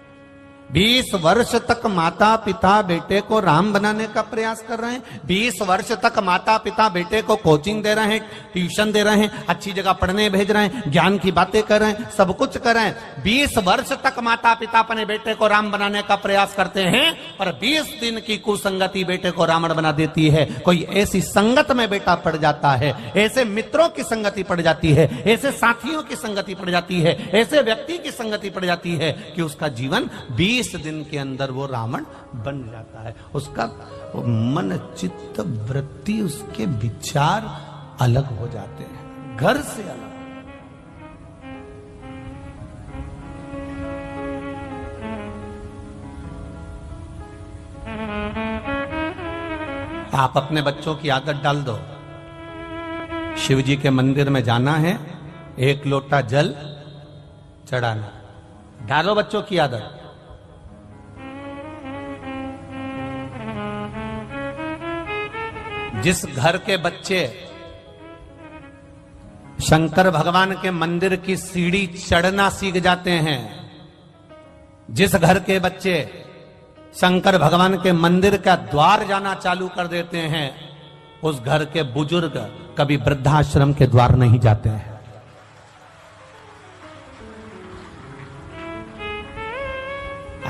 20 वर्ष तक माता पिता बेटे को राम बनाने का प्रयास कर रहे हैं। 20 वर्ष तक माता पिता बेटे को कोचिंग दे रहे हैं, ट्यूशन दे रहे हैं, अच्छी जगह पढ़ने भेज रहे हैं, ज्ञान की बातें कर रहे हैं, सब कुछ कर रहे हैं। 20 वर्ष तक माता पिता अपने बेटे को राम बनाने का प्रयास करते हैं, पर 20 दिन की कुसंगति बेटे को रावण बना देती है। कोई ऐसी संगत में बेटा पड़ जाता है, ऐसे मित्रों की संगति पड़ जाती है, ऐसे साथियों की संगति पड़ जाती है, ऐसे व्यक्ति की संगति पड़ जाती है कि उसका जीवन 20 दिन के अंदर वो रावण बन जाता है। उसका मन, चित्त, वृत्ति, उसके विचार अलग हो जाते हैं, घर से अलग। आप अपने बच्चों की आदत डाल दो, शिव जी के मंदिर में जाना है, 1 लोटा जल चढ़ाना। डालो बच्चों की आदत। जिस घर के बच्चे शंकर भगवान के मंदिर की सीढ़ी चढ़ना सीख जाते हैं, जिस घर के बच्चे शंकर भगवान के मंदिर का द्वार जाना चालू कर देते हैं, उस घर के बुजुर्ग कभी वृद्धाश्रम के द्वार नहीं जाते हैं।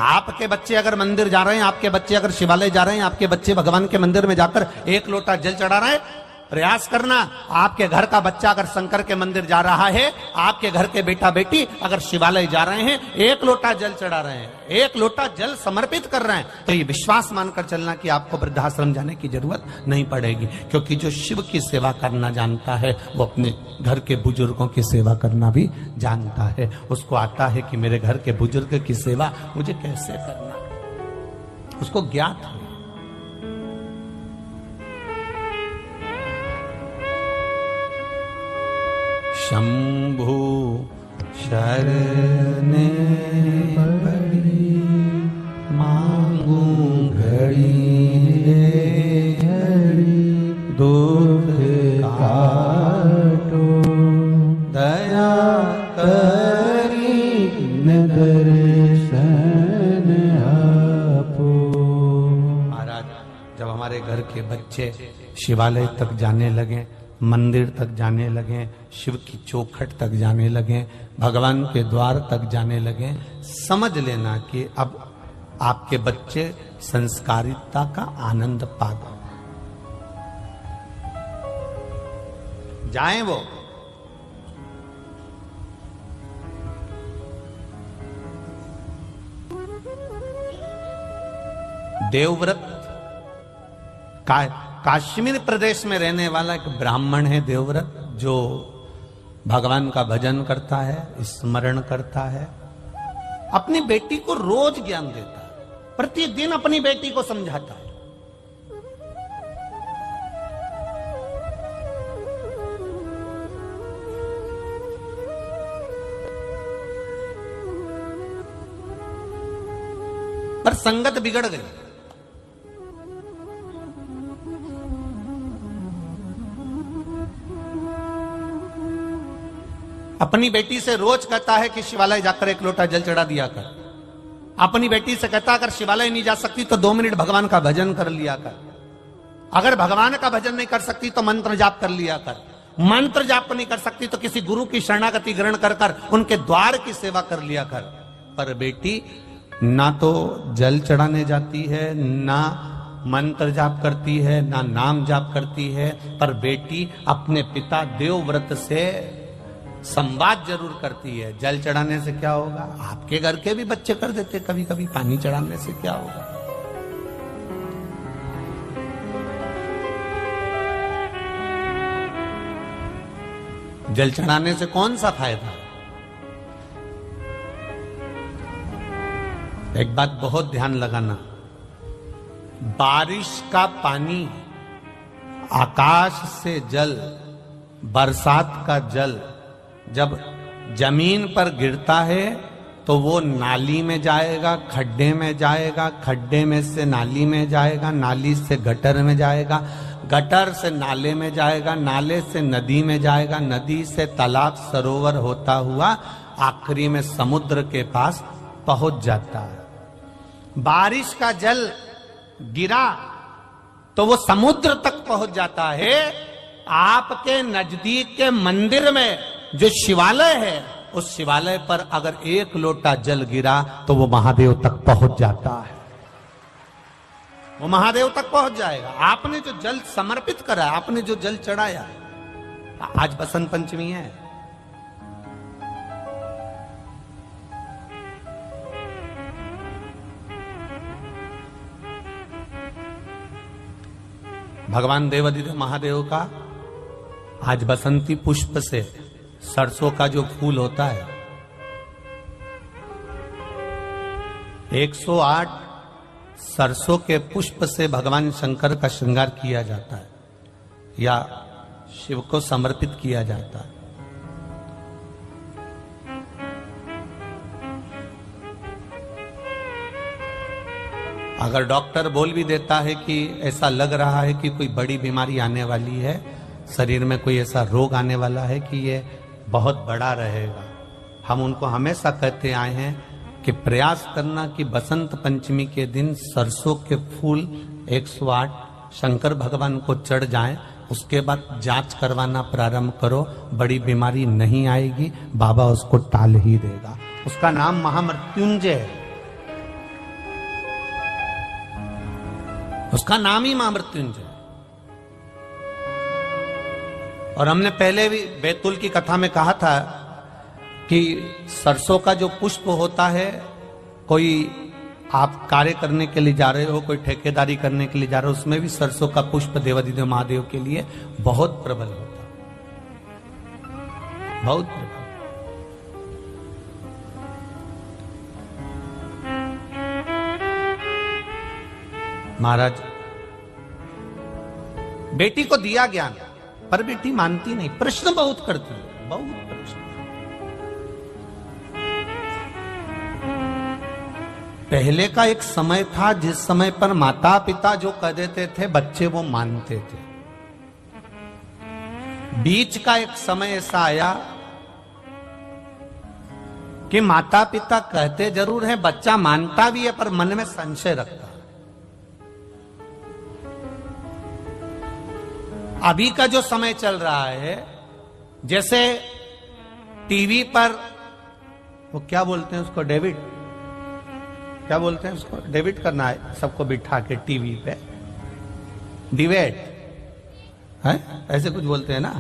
आपके बच्चे अगर मंदिर जा रहे हैं, आपके बच्चे अगर शिवालय जा रहे हैं, आपके बच्चे भगवान के मंदिर में जाकर एक लोटा जल चढ़ा रहे हैं, प्रयास करना। आपके घर का बच्चा अगर शंकर के मंदिर जा रहा है, आपके घर के बेटा बेटी अगर शिवालय जा रहे हैं, एक लोटा जल चढ़ा रहे हैं, एक लोटा जल समर्पित कर रहे हैं, तो ये विश्वास मानकर चलना कि आपको वृद्धाश्रम जाने की जरूरत नहीं पड़ेगी। क्योंकि जो शिव की सेवा करना जानता है, वो अपने घर के बुजुर्गों की सेवा करना भी जानता है। उसको आता है कि मेरे घर के बुजुर्ग की सेवा मुझे कैसे करना, उसको ज्ञात है। शंभु शरणे पड़ी मांगू घड़ी घड़ी दुख काटो दया करी दर्शन आपो। महाराज, जब हमारे घर के बच्चे शिवालय तक जाने लगे, मंदिर तक जाने लगे, शिव की चौखट तक जाने लगे, भगवान के द्वार तक जाने लगे, समझ लेना कि अब आपके बच्चे संस्कारिता का आनंद पा गए। जाएं वो। देवव्रत कश्मीर प्रदेश में रहने वाला एक ब्राह्मण है देवव्रत, जो भगवान का भजन करता है, स्मरण करता है, अपनी बेटी को रोज ज्ञान देता है, प्रतिदिन अपनी बेटी को समझाता है। पर संगत बिगड़ गई। अपनी बेटी से रोज कहता है कि शिवालय जाकर एक लोटा जल चढ़ा दिया कर। अपनी बेटी से कहता अगर शिवालय नहीं जा सकती तो 2 मिनट भगवान का भजन कर लिया कर। अगर भगवान का भजन नहीं कर सकती तो मंत्र जाप कर लिया कर। मंत्र जाप नहीं कर सकती तो किसी गुरु की शरणागति ग्रहण कर कर उनके द्वार की सेवा कर लिया कर। पर बेटी ना तो जल चढ़ाने जाती है, ना मंत्र जाप करती है, ना नाम जाप करती है, पर बेटी अपने पिता देवव्रत से संवाद जरूर करती है। जल चढ़ाने से क्या होगा? आपके घर के भी बच्चे कर देते कभी कभी। पानी चढ़ाने से क्या होगा? जल चढ़ाने से कौन सा फायदा? एक बात बहुत ध्यान लगाना, बारिश का पानी, आकाश से जल, बरसात का जल जब जमीन पर गिरता है तो वो नाली में जाएगा, खड्डे में जाएगा, खड्डे में से नाली में जाएगा, नाली से गटर में जाएगा, गटर से नाले में जाएगा, नाले से नदी में जाएगा, नदी से तालाब सरोवर होता हुआ आखिरी में समुद्र के पास पहुंच जाता है। बारिश का जल गिरा तो वो समुद्र तक पहुंच जाता है। आपके नजदीक के मंदिर में जो शिवालय है, उस शिवालय पर अगर एक लोटा जल गिरा तो वो महादेव तक पहुंच जाता है। वो महादेव तक पहुंच जाएगा। आपने जो जल समर्पित करा, आपने जो जल चढ़ाया। आज बसंत पंचमी है, भगवान देवाधिदेव महादेव का आज बसंती पुष्प से, सरसों का जो फूल होता है, 108 सरसों के पुष्प से भगवान शंकर का श्रृंगार किया जाता है या शिव को समर्पित किया जाता है। अगर डॉक्टर बोल भी देता है कि ऐसा लग रहा है कि कोई बड़ी बीमारी आने वाली है, शरीर में कोई ऐसा रोग आने वाला है कि ये बहुत बड़ा रहेगा, हम उनको हमेशा कहते आए हैं कि प्रयास करना कि बसंत पंचमी के दिन सरसों के फूल 108 शंकर भगवान को चढ़ जाएं, उसके बाद जांच करवाना प्रारंभ करो, बड़ी बीमारी नहीं आएगी, बाबा उसको टाल ही देगा। उसका नाम महामृत्युंजय है, उसका नाम ही महामृत्युंजय। और हमने पहले भी बैतुल की कथा में कहा था कि सरसों का जो पुष्प होता है, कोई आप कार्य करने के लिए जा रहे हो, कोई ठेकेदारी करने के लिए जा रहे हो, उसमें भी सरसों का पुष्प देवादिदेव महादेव के लिए बहुत प्रबल होता है, बहुत प्रबल। महाराज बेटी को दिया ज्ञान, पर बेटी मानती नहीं, प्रश्न बहुत करती है, बहुत प्रश्न। पहले का एक समय था जिस समय पर माता पिता जो कह देते थे बच्चे वो मानते थे। बीच का एक समय ऐसा आया कि माता पिता कहते जरूर है, बच्चा मानता भी है, पर मन में संशय रखता है। अभी का जो समय चल रहा है, जैसे टीवी पर वो क्या बोलते हैं उसको, डेविड, क्या बोलते हैं उसको, डेविड करना है सबको बिठा के टीवी पे, डिबेट है, ऐसे कुछ बोलते हैं ना।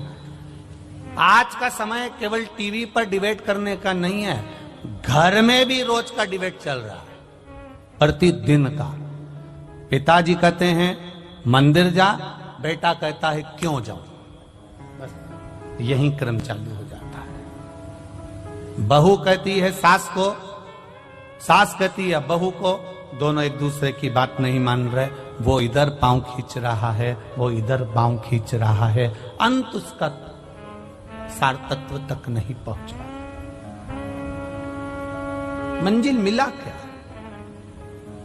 आज का समय केवल टीवी पर डिबेट करने का नहीं है, घर में भी रोज का डिबेट चल रहा है, प्रतिदिन का। पिताजी कहते हैं मंदिर जा, बेटा कहता है क्यों जाऊं, बस यही क्रम चालू हो जाता है। बहू कहती है सास को, सास कहती है बहू को, दोनों एक दूसरे की बात नहीं मान रहे, वो इधर पांव खींच रहा है, वो इधर पांव खींच रहा है, अंत उसका सार तत्व तक नहीं पहुंचा। मंजिल मिला क्या?